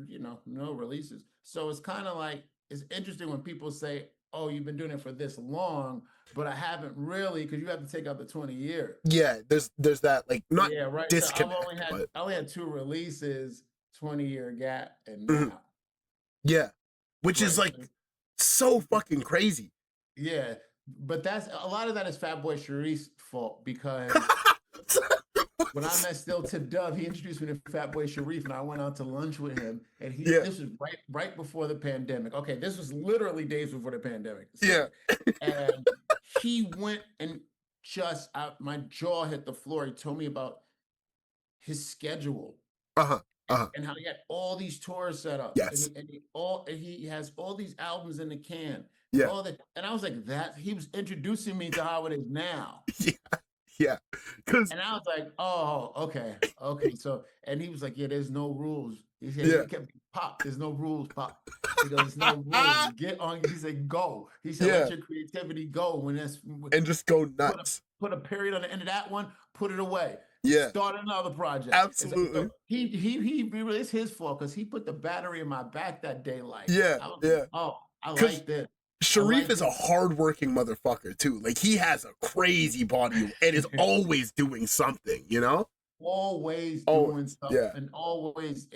no releases. So it's kind of like it's interesting when people say, "Oh, you've been doing it for this long," but I haven't really because you have to take out the 20 years. Yeah, there's that like not Yeah, right. So disconnect, but I only had two releases, 20-year gap, and mhm, now. yeah, which is Right. like so fucking crazy. Yeah, but that's a lot of that is Fatboy Sharif's fault because when I met Still Tip Dove, he introduced me to Fatboy Sharif, and I went out to lunch with him. And Yeah, this was right before the pandemic. Okay, this was literally days before the pandemic yeah, started. And he went and my jaw hit the floor. He told me about his schedule uh-huh, uh-huh, and how he had all these tours set up, yes, and he has all these albums in the can, and yeah, all that. And I was like, that he was introducing me to how it is now. yeah, yeah, because And I was like, oh, okay, okay. So, and he was like, yeah, there's no rules. He yeah, kept pop. There's no rules, pop. He goes, there's no rules. Get on. He said, go. He said, let yeah, your creativity go. and just go put a nuts. put a period on the end of that one. Put it away. Yeah, Start another project. So absolutely. he really it's his fault because he put the battery in my back that day. Like Yeah, I was like, yeah. oh, I Because like this. I Sharif like is a this. hardworking motherfucker too. Like he has a crazy body and is always doing something, you know? Always doing Always. stuff Yeah. and always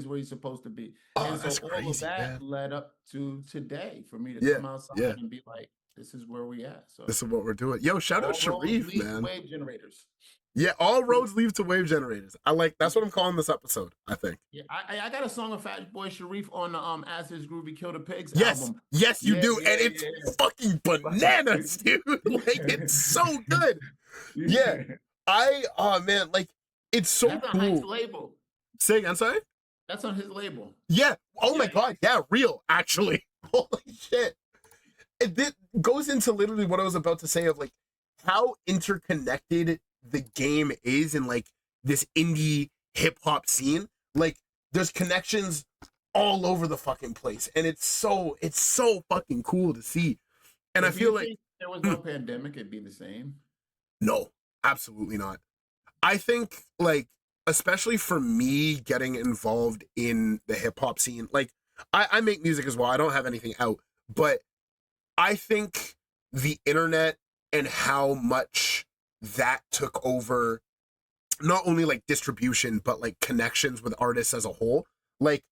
where he's supposed to be. Oh, And so that's all of crazy, that man. led up to today for me to Yeah, come outside yeah. and be like, this is where we at. So This is what we're doing. Yo, shout out all roads Sharif, lead to man. wave generators. Yeah, all roads lead to wave generators. That's what I'm calling this episode, I think. Yeah, I got a song of Fat Boy Sharif on the Acid's Groovy Kill the Pigs Yes, album. yes, you Yeah, do. yeah, And it's yeah. fucking bananas, dude. Like it's so good. Yeah. Oh man, like it's so That's on his cool. label. Say again, sorry? That's on his label. Yeah. Oh my Yeah. god. Yeah, real, actually. Holy shit. It goes into literally what I was about to say of like how interconnected the game is in like this indie hip hop scene. Like there's connections all over the fucking place. And it's so fucking cool to see. And I If feel you like think there was no pandemic, it'd be the same. no, absolutely not. I think like especially for me getting involved in the hip hop scene, like I make music as well. I don't have anything out, but I think the internet and how much that took over not only like distribution, but like connections with artists as a whole. Like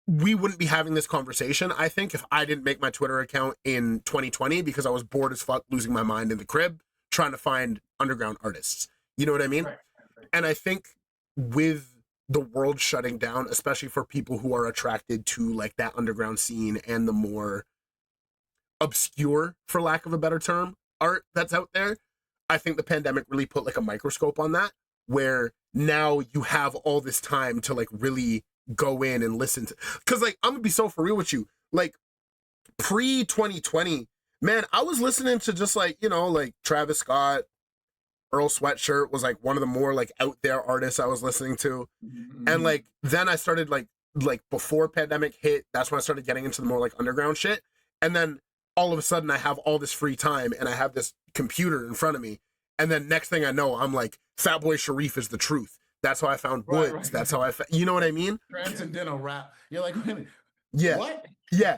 we wouldn't be having this conversation, I think, if I didn't make my Twitter account in 2020 because I was bored as fuck losing my mind in the crib trying to find underground artists. You know what I mean? Right. And I think with the world shutting down, especially for people who are attracted to like that underground scene and the more obscure, for lack of a better term, art that's out there, I think the pandemic really put like a microscope on that, where now you have all this time to like really go in and listen to, because like I'm gonna be so for real with you, like pre 2020, man, I was listening to just like, you know, like Travis Scott, Earl Sweatshirt was like one of the more like out there artists I was listening to. Mm-hmm. And like then I started like before pandemic hit, that's when I started getting into the more like underground shit. And then all of a sudden I have all this free time and I have this computer in front of me. And then next thing I know, I'm like, Fatboy Sharif is the truth. That's how I found Right, Woods. right. That's how you know what I mean? Transcendental rap. You're like, wait a minute, Yeah. what? Yeah.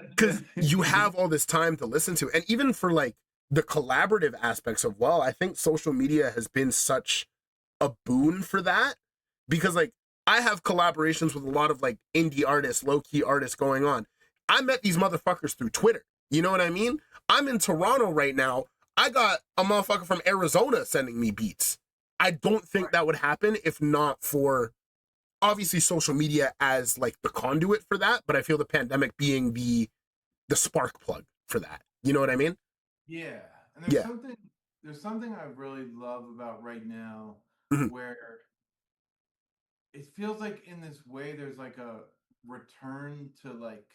Because you have all this time to listen to. And even for like the collaborative aspects of, well, I think social media has been such a boon for that. Because like I have collaborations with a lot of like indie artists, low-key artists going on. I met these motherfuckers through Twitter. You know what I mean? I'm in Toronto right now. I got a motherfucker from Arizona sending me beats. I don't think that would happen if not for obviously social media as like the conduit for that, but I feel the pandemic being the spark plug for that. You know what I mean? Yeah. And there's something I really love about right now where it feels like in this way there's like a return to like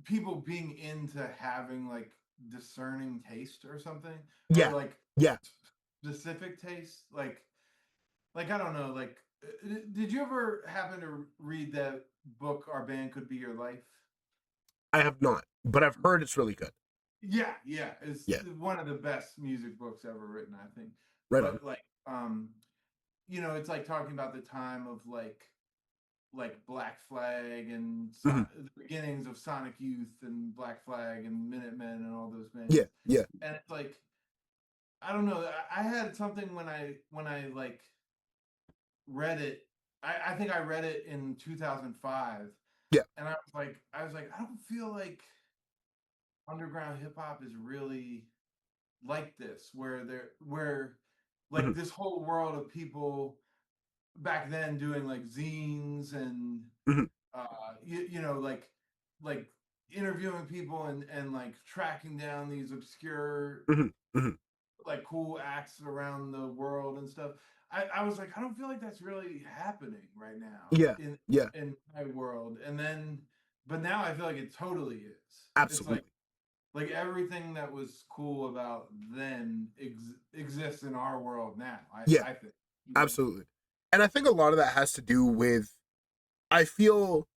people being into having like discerning taste or something, or like specific taste, like I don't know, like did you ever happen to read that book Our Band Could Be Your Life? I have not, but I've heard it's really good. Yeah, it's one of the best music books ever written, I think. Right but on. like you know, it's like talking about the time of like Black Flag and the beginnings of Sonic Youth and Black Flag and Minutemen and all those bands. Yeah. And it's like, I don't know. I had something when I like read it. I think I read it in 2005. Yeah. And I was like, I don't feel like underground hip hop is really like this, where like this whole world of people back then doing like zines and you know, like interviewing people and like tracking down these obscure like cool acts around the world and stuff. I was like, I don't feel like that's really happening right now in my world. And then but now I feel like it totally is. Absolutely. It's like everything that was cool about then exists in our world now. I think. Absolutely. And I think a lot of that has to do with, I feel,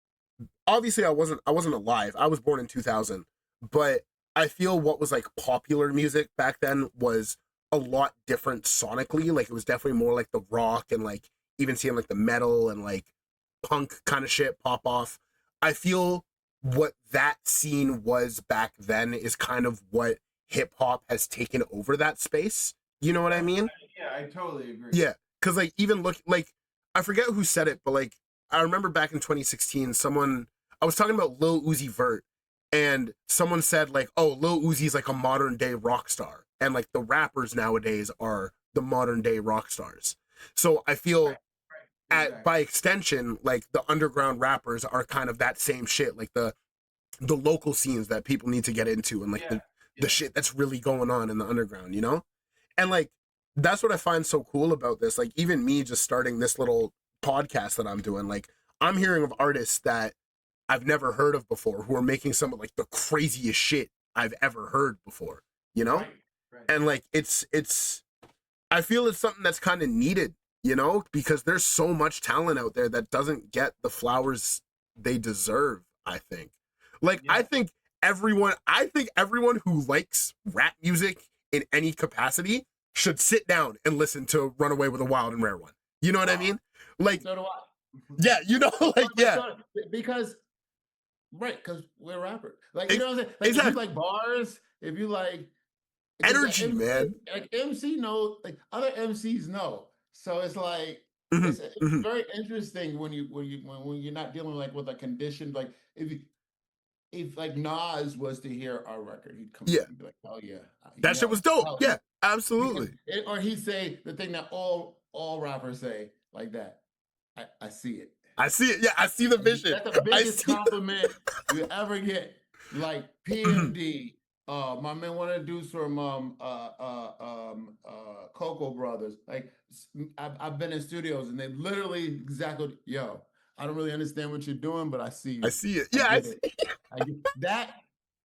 obviously I wasn't alive. I was born in 2000, but I feel what was like popular music back then was a lot different sonically. Like it was definitely more like the rock and like even seeing like the metal and like punk kind of shit pop off. I feel what that scene was back then is kind of what hip hop has taken over that space. You know what I mean? Yeah, I totally agree. Yeah. Cause like even look like I forget who said it, but like I remember back in 2016, I was talking about Lil Uzi Vert, and someone said like, oh, Lil Uzi's like a modern day rock star, and like the rappers nowadays are the modern day rock stars. So I feel by extension, like the underground rappers are kind of that same shit, like the local scenes that people need to get into, and like the shit that's really going on in the underground, you know? And like that's what I find so cool about this. Like even me just starting this little podcast that I'm doing, like I'm hearing of artists that I've never heard of before who are making some of like the craziest shit I've ever heard before, you know? Right. And like it's I feel it's something that's kind of needed, you know, because there's so much talent out there that doesn't get the flowers they deserve, I think. Like I think everyone who likes rap music in any capacity should sit down and listen to Runaway with a Wild and Rare One. You know what I mean? Like, so do I. Yeah, you know, like, because we're rappers. Like, you know what I'm saying? Like, exactly. if you like bars, if you like energy, like, man. Like MC know, like other MCs know. So it's like it's very interesting when you're not dealing like with a condition. Like if like Nas was to hear our record, he'd come and be like, "Oh yeah, that shit was dope." Yeah, absolutely. Or he'd say the thing that all rappers say like that. I see it. I see it. Yeah, I see the vision. That's the biggest compliment you ever get. Like PMD, my man, one of the dudes from Cocoa Brothers. Like I've been in studios and they literally exactly, yo, I don't really understand what you're doing, but I see you. I see it. Yeah, I see it. I get that.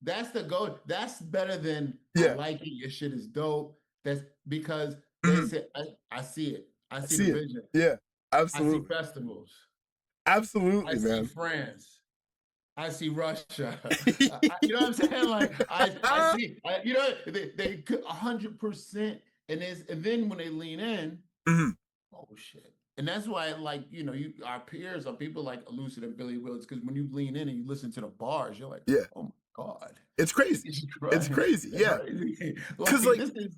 That's the goal. That's better than I like it. Your shit is dope. That's because they said I see it. I see the vision. Yeah, absolutely. I see festivals. Absolutely, I man. see France. I see Russia. You know what I'm saying? Like I see. You know, they 100%. And then when they lean in, Oh shit. And that's why, like, you know, our peers are people like Elucid and Billy Willis, because when you lean in and you listen to the bars, you're like, Yeah. oh my God. It's crazy. It's crazy. Yeah. Because like this is,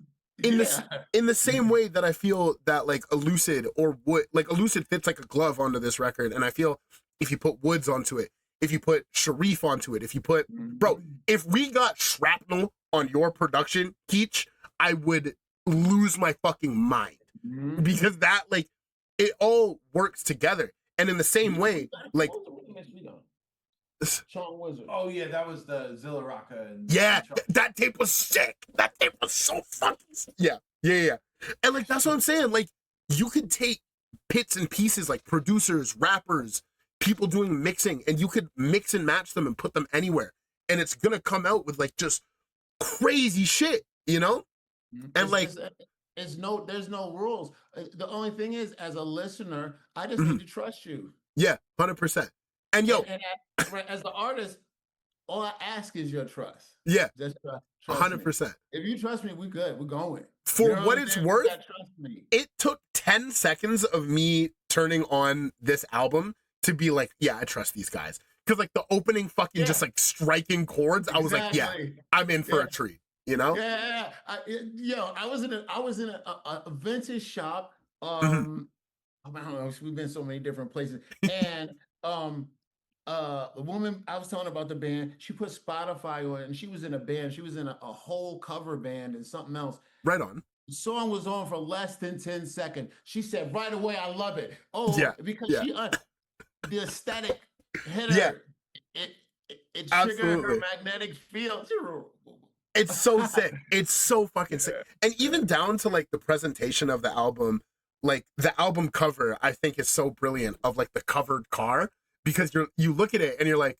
in the same way that I feel that like Elucid or Wood, like Elucid fits like a glove onto this record, and I feel if you put Woods onto it, if you put Sharif onto it, if you put bro, if we got Shrapnel on your production, Keech, I would lose my fucking mind because that like it all works together. And in the same way, like Sean Wizard. Oh yeah, that was the Zilla Rocca. And yeah, that tape was sick. That tape was so fucking sick. Yeah. And like that's what I'm saying. Like you could take bits and pieces, like producers, rappers, people doing mixing, and you could mix and match them and put them anywhere, and it's gonna come out with like just crazy shit, you know? And there's no rules. The only thing is, as a listener, I just need to trust you. Yeah, 100%. And yo, and as the artist, all I ask is your trust. Yeah, just trust 100%. Me. If you trust me, we good. We're going. For what it's worth, it took 10 seconds of me turning on this album to be like, yeah, I trust these guys. Because like the opening fucking just like striking chords, I was like, yeah, I'm in for a treat. You know? Yeah. I was in a vintage shop. I don't know. We've been so many different places, and the woman I was telling about the band, she put Spotify on, and she was in a band. She was in a whole cover band and something else. Right on. The song was on for less than 10 seconds. She said right away, "I love it." Oh, yeah, because she the aesthetic hit her. It triggered her magnetic field. It's so sick. It's so fucking sick. And even down to like the presentation of the album, like the album cover, I think is so brilliant of like the covered car, because you look at it and you're like,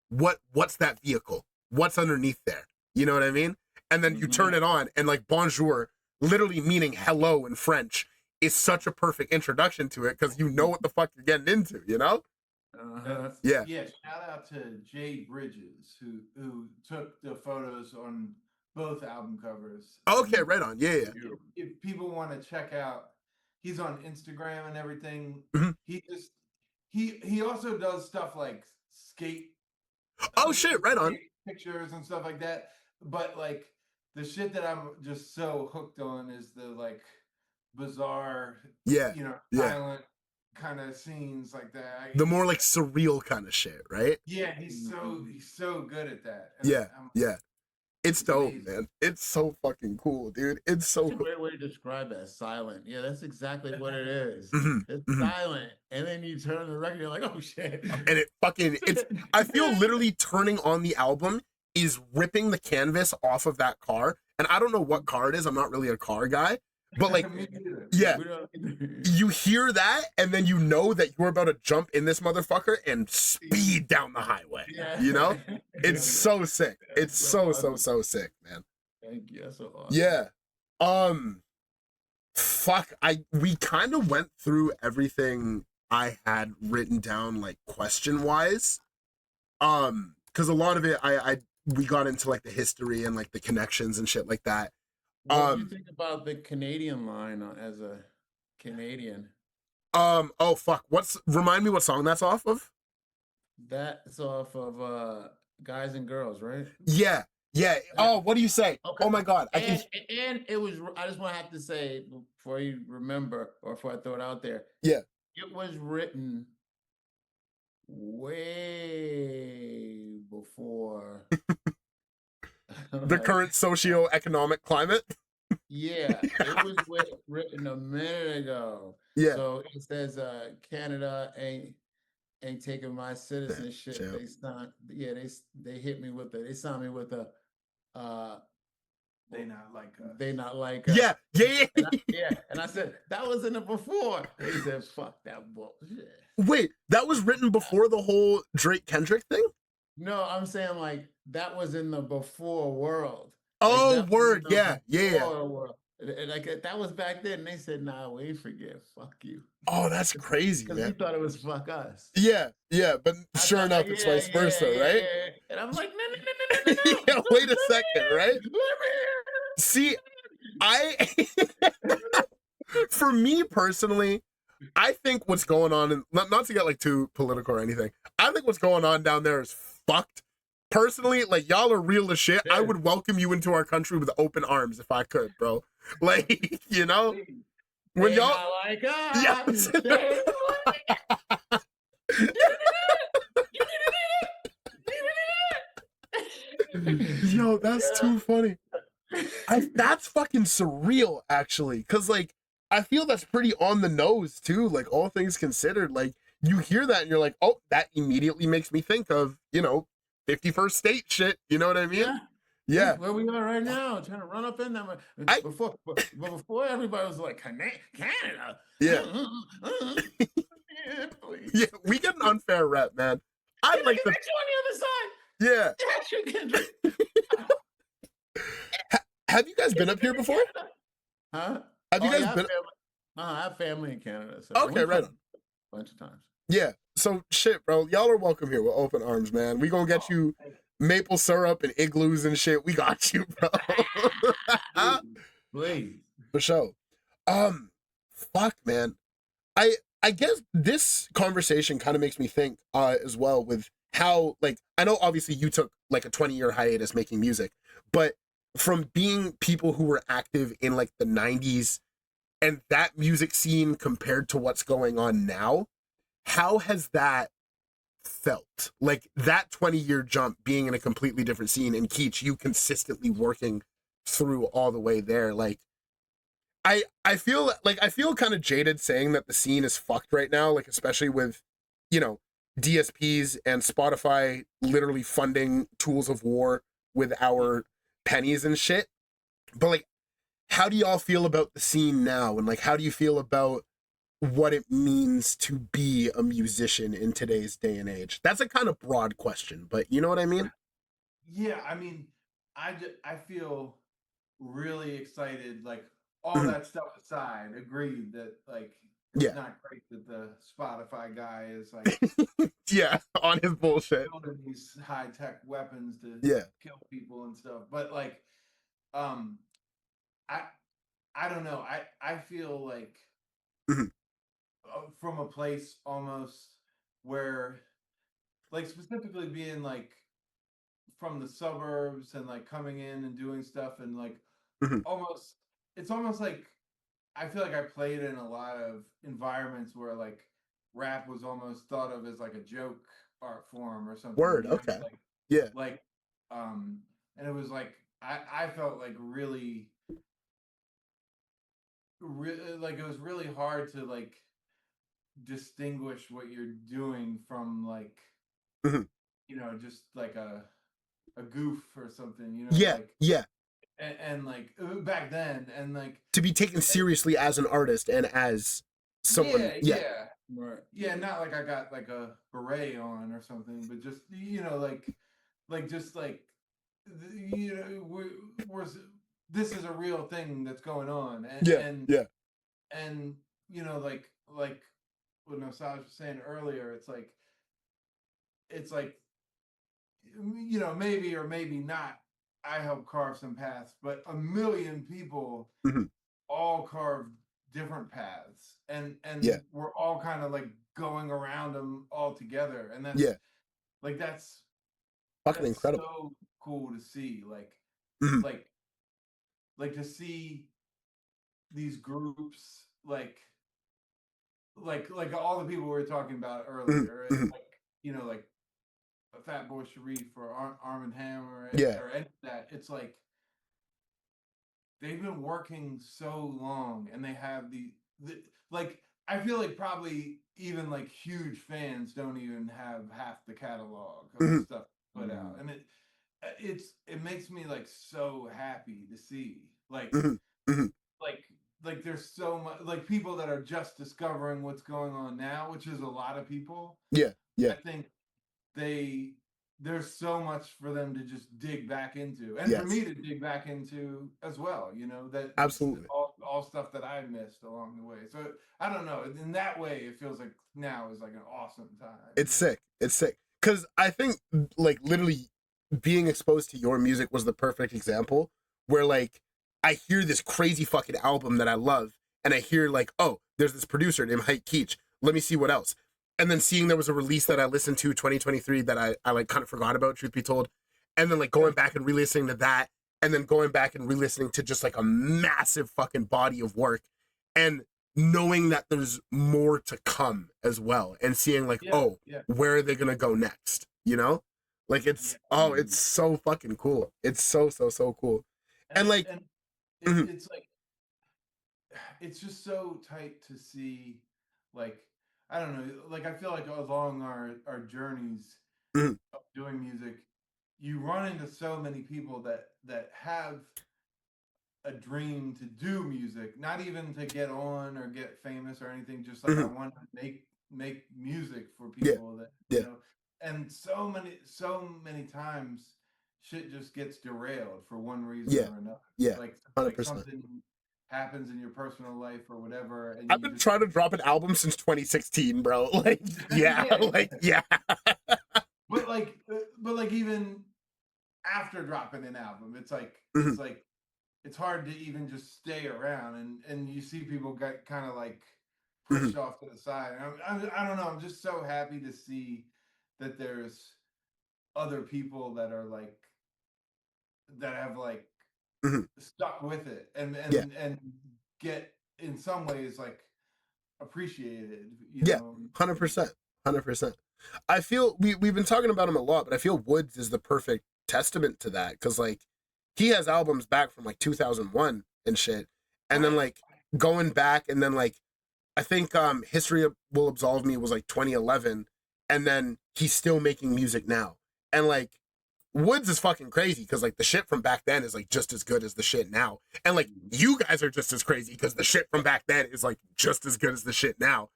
what's that vehicle? What's underneath there? You know what I mean? And then you turn it on and like bonjour, literally meaning hello in French, is such a perfect introduction to it because you know what the fuck you're getting into, you know? Yeah. Shout out to Jay Bridges who took the photos on both album covers. Okay, right on. Yeah. If people want to check out, he's on Instagram and everything. He also does stuff like skate. Oh shit, right on. Pictures and stuff like that. But like the shit that I'm just so hooked on is the like bizarre, violent kind of scenes like that. The more like surreal kind of shit, right? Yeah, he's so good at that. And yeah. It's dope, man. It's so fucking cool, dude. It's so cool. A great way to describe it as silent. Yeah, that's exactly what it is. It's silent. And then you turn on the record, you're like, oh shit. And I feel literally turning on the album is ripping the canvas off of that car. And I don't know what car it is. I'm not really a car guy. But like, yeah, you hear that, and then you know that you're about to jump in this motherfucker and speed down the highway. You know, it's so sick. It's so sick, man. Thank you. That's so awesome. Yeah. We kind of went through everything I had written down, like question wise. Because a lot of it, we got into like the history and like the connections and shit like that. What do you think about the Canadian line as a Canadian? Oh fuck! Remind me what song that's off of? That's off of Guys and Girls, right? Yeah. Oh, what do you say? Okay. Oh my god! And it was. I just want to have to say before you remember, or before I throw it out there. Yeah. It was written way before the current socio-economic climate. Yeah, it was written a minute ago. Yeah. So it says Canada ain't taking my citizenship. They signed. Yeah, they hit me with they signed me with a. They not like us. They not like us. Yeah. And I said that was in it before. They said fuck that bullshit. Wait, that was written before the whole Drake Kendrick thing? No, I'm saying like that was in the before world. Oh, like, word, yeah. World. And like that was back then. And they said, "Nah, we forget. Fuck you." Oh, that's crazy, man. Because we thought it was fuck us. Yeah, but sure enough, it's vice versa, right? Yeah. And I'm like, no. Yeah, wait a second, right? See, for me personally, I think what's going on, and not to get like too political or anything, I think what's going on down there is fucked. Personally, like, y'all are real as shit. I would welcome you into our country with open arms if I could, bro. Like, you know, when They y'all, not like us. yes. They like Yo, that's too funny. That's fucking surreal, actually, because like I feel that's pretty on the nose too. Like, all things considered, like you hear that and you're like, oh, that immediately makes me think of 51st state shit. You know what I mean? Yeah. Yeah. Where we are right now, trying to run up in them. Before everybody was like, Canada. Yeah. Yeah, please. Yeah, we get an unfair rep, man. I like the. You on the other side. Yeah. Actually, Kendrick. Have you guys been up here before? Huh? Have you guys been? I have family in Canada. So Okay, right on. A bunch of times. Yeah. So shit, bro. Y'all are welcome here with open arms, man. We gonna get you maple syrup and igloos and shit. We got you, bro. Please. For sure. Fuck, man. I guess this conversation kind of makes me think as well with how, like, I know obviously you took like a 20-year hiatus making music, but from being people who were active in like the 90s and that music scene compared to what's going on now, how has that felt? Like, that 20-year jump being in a completely different scene, and Keech, you consistently working through all the way there. Like, I feel kind of jaded saying that the scene is fucked right now, like, especially with, DSPs and Spotify literally funding tools of war with our pennies and shit. But like, how do y'all feel about the scene now? And like, how do you feel about what it means to be a musician in today's day and age? That's a kind of broad question, but you know what I mean? Yeah, I mean, I feel really excited. Like, all that stuff aside, agreed that like it's not great that the Spotify guy is like yeah, on his bullshit, building these high tech weapons to kill people and stuff. But like, I don't know. I feel like from a place almost where, like, specifically being like from the suburbs and like coming in and doing stuff and like it's almost like I feel like I played in a lot of environments where like rap was almost thought of as like a joke art form or something. Word, okay. Like, yeah. Like, and it was like I felt like really like it was really hard to like distinguish what you're doing from like just like a goof or something, like, and like back then, and like to be taken seriously as an artist and as someone right. Yeah, not like I got like a beret on or something, but just like just like we're this is a real thing that's going on, and and like what Nosaj was saying earlier, it's like maybe or maybe not I helped carve some paths, but a million people all carved different paths, and we're all kind of like going around them all together, and that's like that's fucking incredible. So cool to see, like like to see these groups like all the people we were talking about earlier, like Fat Boy Sharif or Arm & Hammer or any of that. It's like they've been working so long, and they have the like I feel like probably even like huge fans don't even have half the catalog of the stuff put out, and it makes me like so happy to see like like there's so much like people that are just discovering what's going on now, which is a lot of people. I think there's so much for them to just dig back into, and for me to dig back into as well, that absolutely all stuff that I missed along the way. So I don't know, in that way it feels like now is like an awesome time. It's sick because I think like literally being exposed to your music was the perfect example where like I hear this crazy fucking album that I love, and I hear like, oh, there's this producer named Keech. Let me see what else. And then seeing there was a release that I listened to 2023 that I like kind of forgot about, truth be told. And then like going back and re-listening to that, and then going back and re-listening to just like a massive fucking body of work, and knowing that there's more to come as well, and seeing like, where are they gonna go next? You know, like it's it's so fucking cool. It's so cool. And like, it's like, it's just so tight to see, like, I don't know, like I feel like along our journeys of doing music, you run into so many people that have a dream to do music, not even to get on or get famous or anything, just like I want to make music for people that you know. And so many times shit just gets derailed for one reason or another. Like 100%. something happens in your personal life or whatever, and I've been trying to drop an album since 2016, bro. Like, but like even after dropping an album, it's like it's hard to even just stay around, and you see people get kind of like pushed off to the side. And I don't know. I'm just so happy to see that there's other people that are like that have like stuck with it and get in some ways like appreciated. You know? 100%. I feel we've been talking about him a lot, but I feel Woods is the perfect testament to that, because like he has albums back from like 2001 and shit, and then like going back, and then like I think History Will Absolve Me was like 2011, and then he's still making music now. And like Woods is fucking crazy, because like the shit from back then is like just as good as the shit now, and like you guys are just as crazy because the shit from back then is like just as good as the shit now.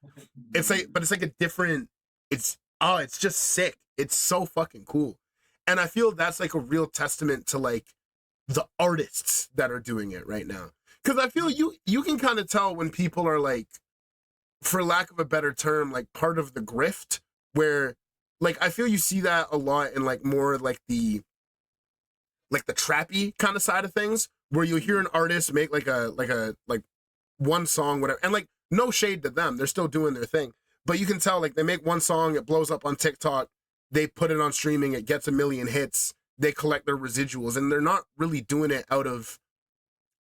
It's like, but it's like a different, it's just sick. It's so fucking cool. And I feel that's like a real testament to like the artists that are doing it right now. Because I feel you can kind of tell when people are like, for lack of a better term, like part of the grift, where like I feel you see that a lot in like more like the trappy kind of side of things, where you hear an artist make like one song, whatever, and like no shade to them, they're still doing their thing, but you can tell like they make one song, it blows up on TikTok, they put it on streaming, it gets 1 million hits, they collect their residuals, and they're not really doing it out of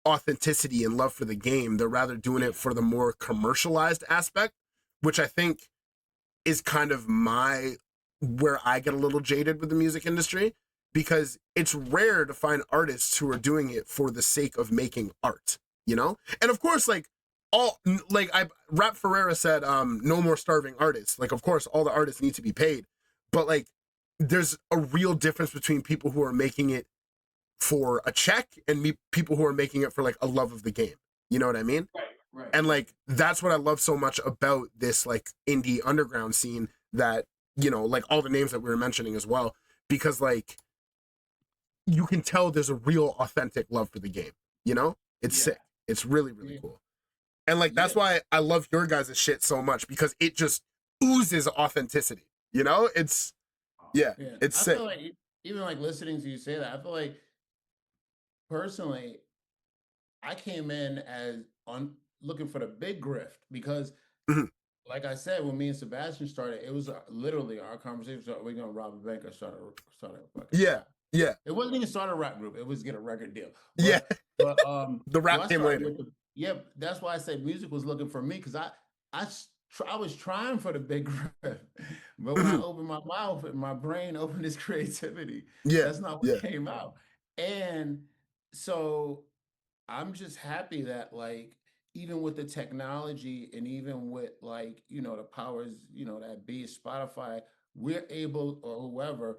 authenticity and love for the game. They're rather doing it for the more commercialized aspect, which I think is kind of where I get a little jaded with the music industry, because it's rare to find artists who are doing it for the sake of making art, you know? And of course, like Rap Ferreira said, no more starving artists. Like, of course, all the artists need to be paid, but like, there's a real difference between people who are making it for a check and people who are making it for like a love of the game. You know what I mean? Right. And like, that's what I love so much about this like indie underground scene, that, you know, like all the names that we were mentioning as well, because like you can tell there's a real authentic love for the game, you know? It's sick. It's really, really cool. And like, that's why I love your guys' shit so much, because it just oozes authenticity, you know? It's it's sick. I feel like even like listening to you say that, I feel like personally, I came in as looking for the big grift, because like I said, when me and Sebastian started, it was literally our conversation. We're gonna rob a bank or start a fucking rap. It wasn't even start a rap group. It was get a record deal. But the rap came later. That's why I say music was looking for me, because I was trying for the big grift, but when I opened my mouth and my brain opened its creativity, that's not what came out. And so I'm just happy that like, even with the technology and even with like, you know, the powers, you know, that be Spotify, we're able, or whoever,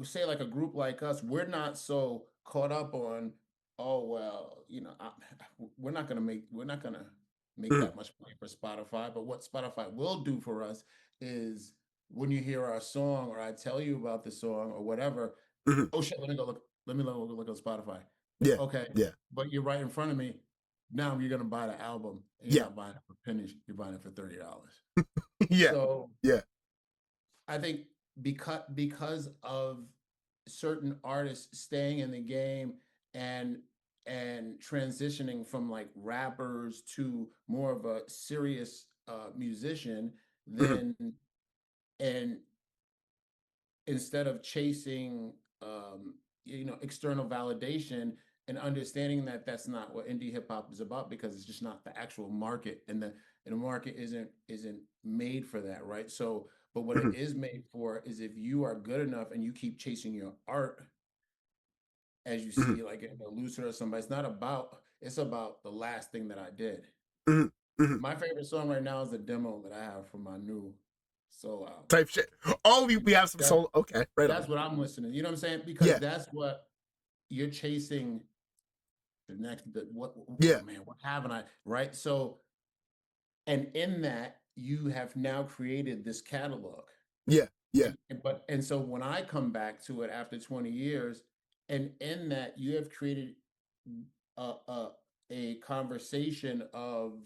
say like a group like us, we're not so caught up on, oh, well, you know, we're not gonna make that much money for Spotify. But what Spotify will do for us is, when you hear our song, or I tell you about the song or whatever, oh shit, let me go look on Spotify. Okay. But you're right in front of me. Now you're gonna buy the album, and you're not buying it for pennies, you're buying it for $30. So I think because of certain artists staying in the game and and transitioning from like rappers to more of a serious musician, then and instead of chasing external validation and understanding that that's not what indie hip hop is about, because it's just not the actual market, and the market isn't made for that, right? So but what it is made for is if you are good enough and you keep chasing your art, as you see like in a Lucid or somebody, it's about the last thing that I did. My favorite song right now is the demo that I have for my new solo album. Type shit. Oh, we have some solo. Okay, right. That's what I'm listening. You know what I'm saying? Because that's what you're chasing. What haven't I? Right. So, and in that you have now created this catalog. Yeah. And so when I come back to it after 20 years, and in that you have created a conversation of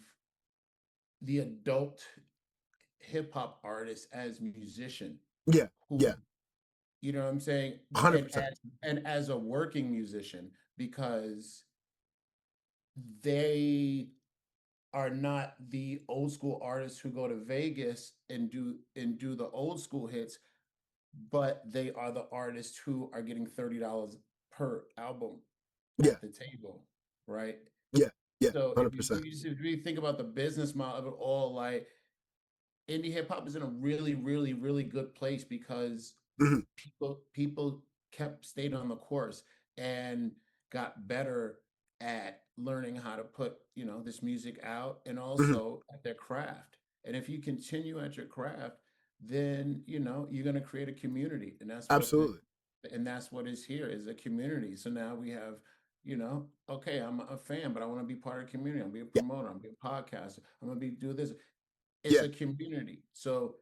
the adult hip hop artist as musician. Yeah. You know what I'm saying? 100%. And as a working musician, because they are not the old school artists who go to Vegas and do the old school hits, but they are the artists who are getting $30 per album at the table, right? Yeah. So 100%. if you think about the business model of it all, like indie hip hop is in a really, really, really good place because people stayed on the course and got better at learning how to put this music out, and also at their craft. And if you continue at your craft, then you're going to create a community, and that's absolutely. And that's what is here, is a community. So now we have, okay, I'm a fan, but I want to be part of the community. I'm going to be a promoter. I'm going to be a podcaster. I'm going to do this. It's a community. So,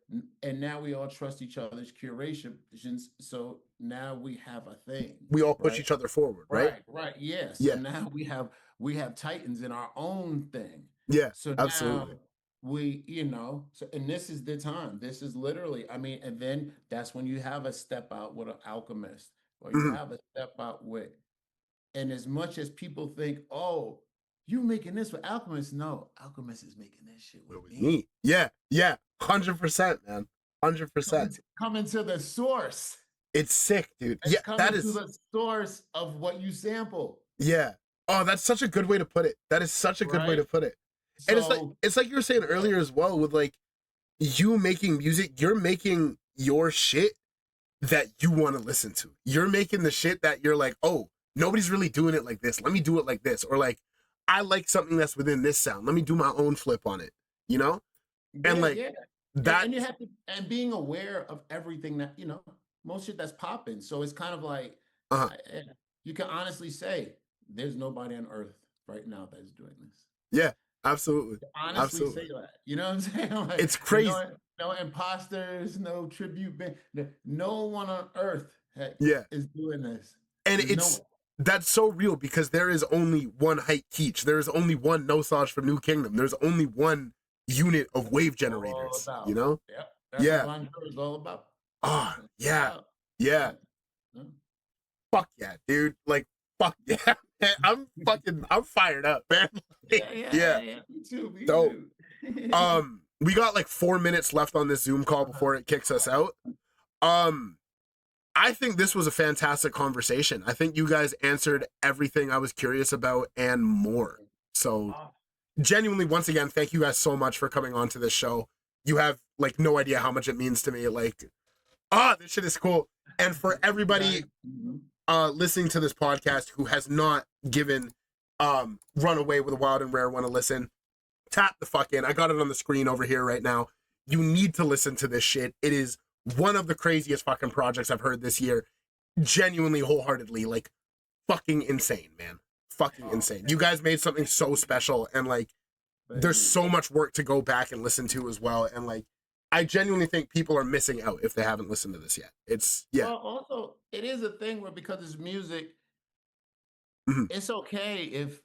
and now we all trust each other's curations. So now we have a thing. We all push each other forward, right? Right. Yes. Yeah. So now we have titans in our own thing. Yeah. So absolutely. Now we, so, and this is the time. This is literally, and then that's when you have a step out with an Alchemist, or you have a step out with, and as much as people think, oh, you making this with Alchemist? No, Alchemist is making this shit with me. Yeah. 100%, man. 100%. Coming to the source. It's sick, dude. It's coming to the source of what you sample. Yeah. Oh, that's such a good way to put it. That is such a good way to put it. So, and it's like you were saying earlier as well, with like you making music, you're making your shit that you want to listen to. You're making the shit that you're like, oh, nobody's really doing it like this. Let me do it like this. Or like, I like something that's within this sound. Let me do my own flip on it, And that, and you have to, and being aware of everything that, most shit that's popping. So it's kind of like, you can honestly say there's nobody on earth right now that's doing this. Yeah, absolutely. Honestly say that. You know what I'm saying? Like, it's crazy. No imposters, no tribute band. No one on earth is doing this. And that's so real, because there is only one Hype Keech. There is only one Nosaj from New Kingdom. There's only one unit of wave generators. Yep. That's what Von is all about. Oh, yeah. Fuck yeah, dude. Like, fuck yeah. I'm fired up, man. Yeah. Me too. We got like 4 minutes left on this Zoom call before it kicks us out. I think this was a fantastic conversation. I think you guys answered everything I was curious about and more. So genuinely, once again, thank you guys so much for coming on to this show. You have like no idea how much it means to me. Like, this shit is cool. And for everybody listening to this podcast who has not given Runaway with a Wild and Rare want to listen, tap the fuck in. I got it on the screen over here right now. You need to listen to this shit. It is one of the craziest fucking projects I've heard this year. Genuinely, wholeheartedly, like, fucking insane, man. Fucking insane. You guys made something so special, and like, there's so much work to go back and listen to as well. And like, I genuinely think people are missing out if they haven't listened to this yet. It's Well, also, it is a thing where, because it's music, it's okay if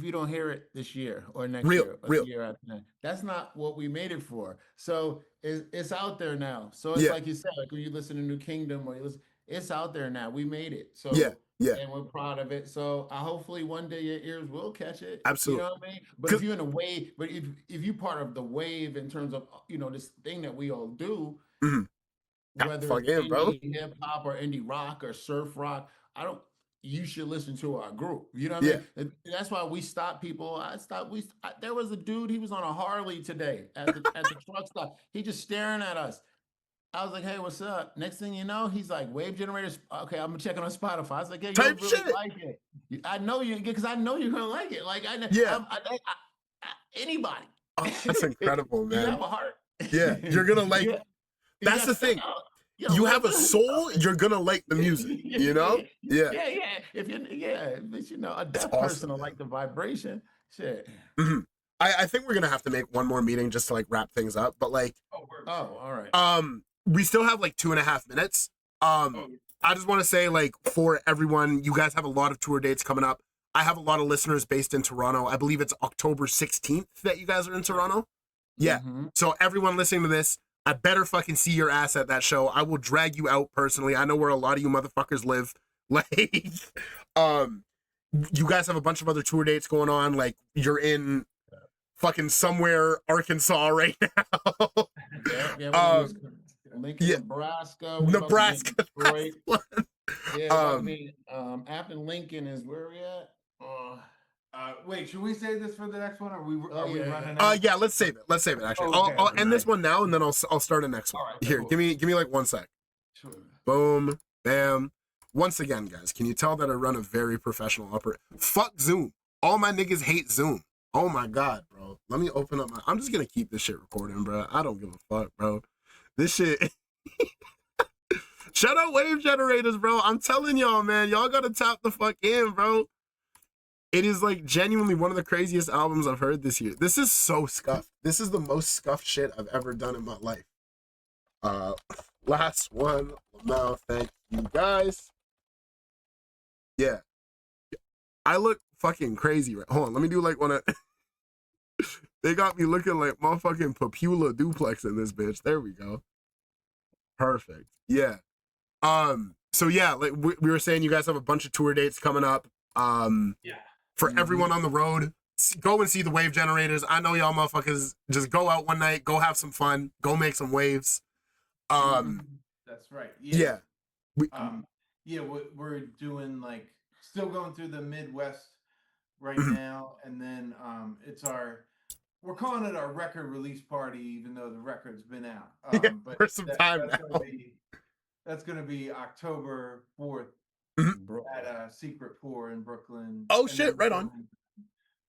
you don't hear it this year or next year or the year after that. That's not what we made it for. So it's out there now. So it's like you said, like when you listen to New Kingdom, or you listen, it's out there now. We made it. So Yeah, yeah, and we're proud of it. So hopefully one day your ears will catch it. absolutely. You know what I mean? But if you're in a wave, but if you're part of the wave in terms of this thing that we all do, Mhm. whether Fuck it's in, bro. indie hip hop or indie rock or surf rock, you should listen to our group. You know what I Yeah. mean? And that's why we stop people. There was a dude, he was on a Harley today at the truck stop. He just staring at us. I was like, hey, what's up? Next thing you know, he's like, wave generators. Okay, I'm checking on Spotify. I was like, yeah, you Type really shit. like it. I know you, because I know you're gonna like it. Like Yeah. anybody. Oh, that's incredible, You man. have a heart. Yeah, you're gonna like. Yeah. That's the thing. You have a soul. You're gonna like the music. You know? Yeah. Yeah. If you, but a deaf awesome, person will man. like the vibration. Shit. Mhm. I think we're gonna have to make one more meeting just to like wrap things up. But like, Oh, all right. we still have like 2.5 minutes. I just want to say, like, for everyone, you guys have a lot of tour dates coming up. I have a lot of listeners based in Toronto. I believe it's October 16th that you guys are in Toronto. Yeah. Mhm. So everyone listening to this, I better fucking see your ass at that show. I will drag you out personally. I know where a lot of you motherfuckers live. Like, you guys have a bunch of other tour dates going on. Like, you're in fucking somewhere Arkansas right now. Lincoln, yeah. Nebraska. Nebraska. Detroit. Yeah, after Lincoln is where we at? Wait, should we save this for the next one? Or are we yeah. running out? Yeah, let's save it. Let's save it. Actually, Okay, I'll end this nice. one now, and then I'll start a next one. All right, Here, cool. give me like 1 sec. Sure. Boom, bam. Once again, guys, can you tell that I run a very professional operation? Fuck Zoom. All my niggas hate Zoom. Oh my god, bro. Let me open up my. I'm just gonna keep this shit recording, bro. I don't give a fuck, bro. This shit. Shout out wave generators, bro. I'm telling y'all, man. Y'all gotta tap the fuck in, bro. It is like genuinely one of the craziest albums I've heard this year. This is so scuffed. This is the most scuffed shit I've ever done in my life. Last one. No, thank you guys. Yeah. I look fucking crazy, right? Hold on, let me do like one of they got me looking like motherfucking Papula Duplex in this bitch. There we go. Perfect. Yeah. So yeah, like we were saying, you guys have a bunch of tour dates coming up. Yeah. For everyone on the road, go and see the wave generators. I know y'all motherfuckers just go out one night, go have some fun, go make some waves. That's right. Yeah. We're doing like still going through the Midwest right now, and then we're calling it our record release party, even though the record's been out. But for some time that's now. That's gonna be October 4th at Secret Pour in Brooklyn. Oh And shit! Right on.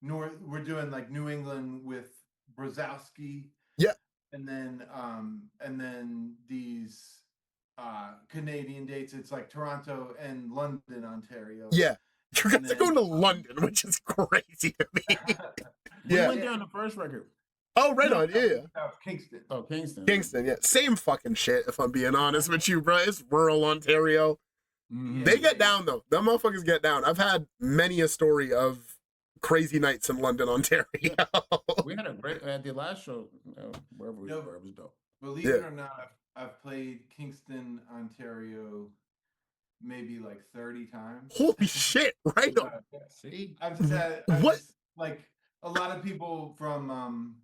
We're doing like New England with Brzezowski. Yeah. And then these Canadian dates. It's like Toronto and London, Ontario. Yeah. You guys are going to London, which is crazy to me. We Yeah. went down the first record. Oh, right on. Yeah. Kingston. Oh, Kingston. Kingston. Yeah. Same fucking shit. If I'm being honest with you, bro. It's rural Ontario. Mhm. They get down though. Them motherfuckers get down. I've had many a story of crazy nights in London, Ontario. We had a great at the last show. Wherever we were, it was dope. Believe it or not, I've played Kingston, Ontario, maybe like 30 times. Holy shit! Right on. See, I've just had like a lot of people from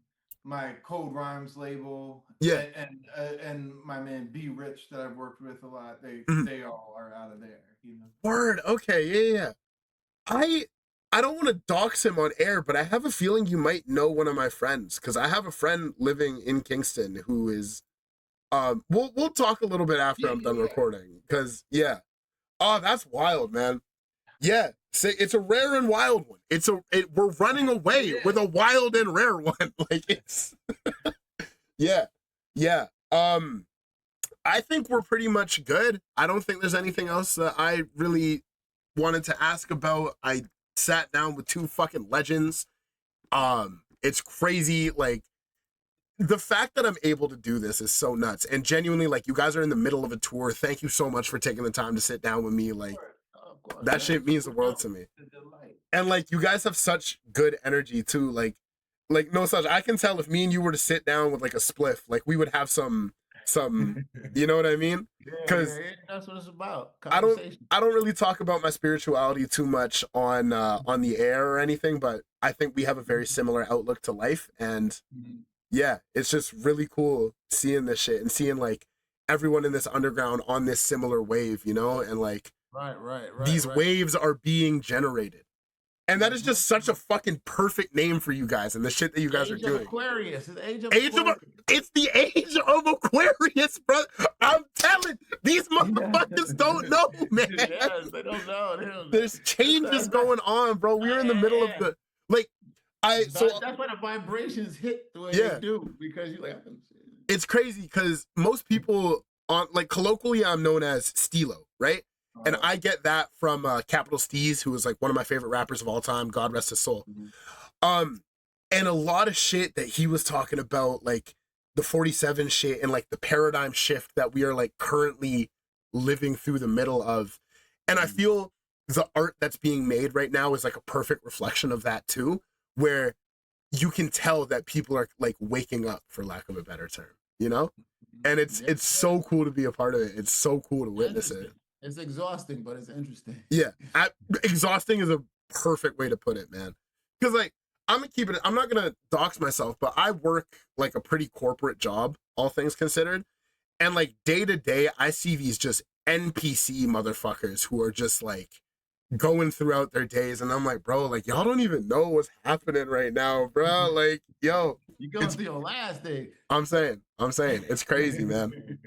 my Cold Rhymes label, Yeah. and my man B Rich that I've worked with a lot. They all are out of there, you know. Word. Okay. Yeah. I don't want to dox him on air, but I have a feeling you might know one of my friends, because I have a friend living in Kingston who is. We'll talk a little bit after I'm done recording, because oh, that's wild, man. Yeah, it's a rare and wild one. We're running away with a wild and rare one. Like it's yeah. I think we're pretty much good. I don't think there's anything else that I really wanted to ask about. I sat down with two fucking legends. It's crazy. Like, the fact that I'm able to do this is so nuts. And genuinely, like, you guys are in the middle of a tour. Thank you so much for taking the time to sit down with me. Like, that shit means the world to me. And like, you guys have such good energy too. Like Nosaj, I can tell if me and you were to sit down with like a spliff, like we would have some something. You know what I mean? Because that's what it's about. I don't really talk about my spirituality too much on the air or anything, but I think we have a very similar outlook to life, and yeah, it's just really cool seeing this shit and seeing like everyone in this underground on this similar wave, you know, and like these waves are being generated. And that is just such a fucking perfect name for you guys and the shit that you guys are doing. Aquarius. It's it's the age of Aquarius, bro. I'm telling these motherfuckers don't know, man. Yes, they don't know. There's changes going on, bro. We're in the middle of the that's why the vibrations hit the way they do, because you're like, it's crazy because most people on like colloquially I'm known as Stilo, right? And I get that from Capital Steez, who was like one of my favorite rappers of all time. God rest his soul. And a lot of shit that he was talking about, like the 47 shit and like the paradigm shift that we are like currently living through the middle of. And I feel the art that's being made right now is like a perfect reflection of that too, where you can tell that people are like waking up, for lack of a better term, you know? And it's so cool to be a part of it. It's so cool to witness it. It's exhausting, but it's interesting. Yeah, exhausting is a perfect way to put it, man. Because like I'm not gonna dox myself, but I work like a pretty corporate job, all things considered, and like day to day, I see these just NPC motherfuckers who are just like going throughout their days, and I'm like, bro, like y'all don't even know what's happening right now, bro. Like, yo, you going through your last day. I'm saying, it's crazy, man.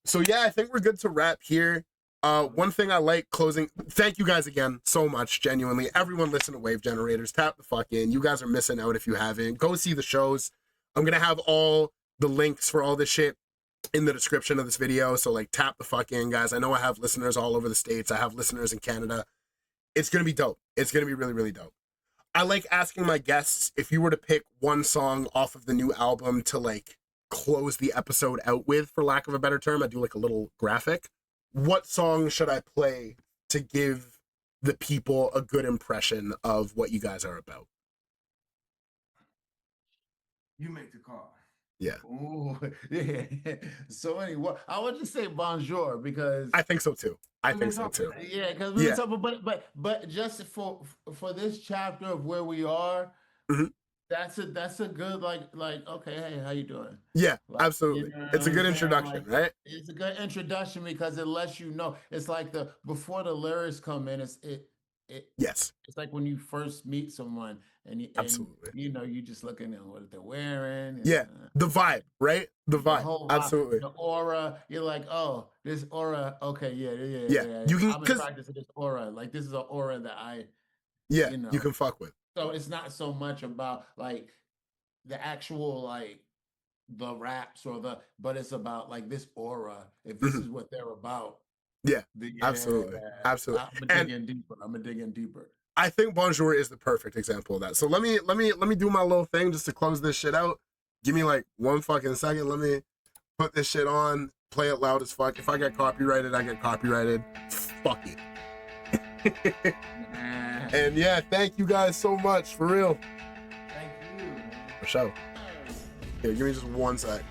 So yeah, I think we're good to wrap here. One thing I like closing, thank you guys again so much, genuinely. Everyone listen to Wave Generators, tap the fuck in. You guys are missing out if you haven't. Go see the shows. I'm gonna have all the links for all this shit in the description of this video, so like tap the fuck in, guys. I know I have listeners all over the States. I have listeners in Canada. It's gonna be dope. It's gonna be really, really dope. I like asking my guests, if you were to pick one song off of the new album to like close the episode out with, for lack of a better term, I do like a little graphic. What song should I play to give the people a good impression of what you guys are about? You make the call. Yeah. Ooh, yeah. So anyway, I would just say bonjour, because I think so too. I think so too. Yeah, because we were talking, but just for this chapter of where we are, that's a good like okay, hey, how you doing? Yeah, like, absolutely. You know it's a good introduction, like, right? It's a good introduction because it lets you know. It's like before the lyrics come in. Yes. It's like when you first meet someone and you know, you just looking at what they're wearing. Yeah, the vibe, right? The vibe. Whole absolutely. The aura. You're like, oh, this aura. Okay, yeah. You can I've been practicing this aura. Like this is an aura that I. Yeah, you know, you can fuck with. So it's not so much about like the actual like the raps but it's about like this aura. If this is what they're about. Yeah, absolutely. Absolutely. I'm gonna dig in deeper. I think Bonjour is the perfect example of that. So let me do my little thing just to close this shit out. Give me like 1 fucking second. Let me put this shit on, play it loud as fuck. If I get copyrighted, I get copyrighted. Fuck it. And yeah, thank you guys so much, for real. Thank you. For sure. Here, give me just 1 sec.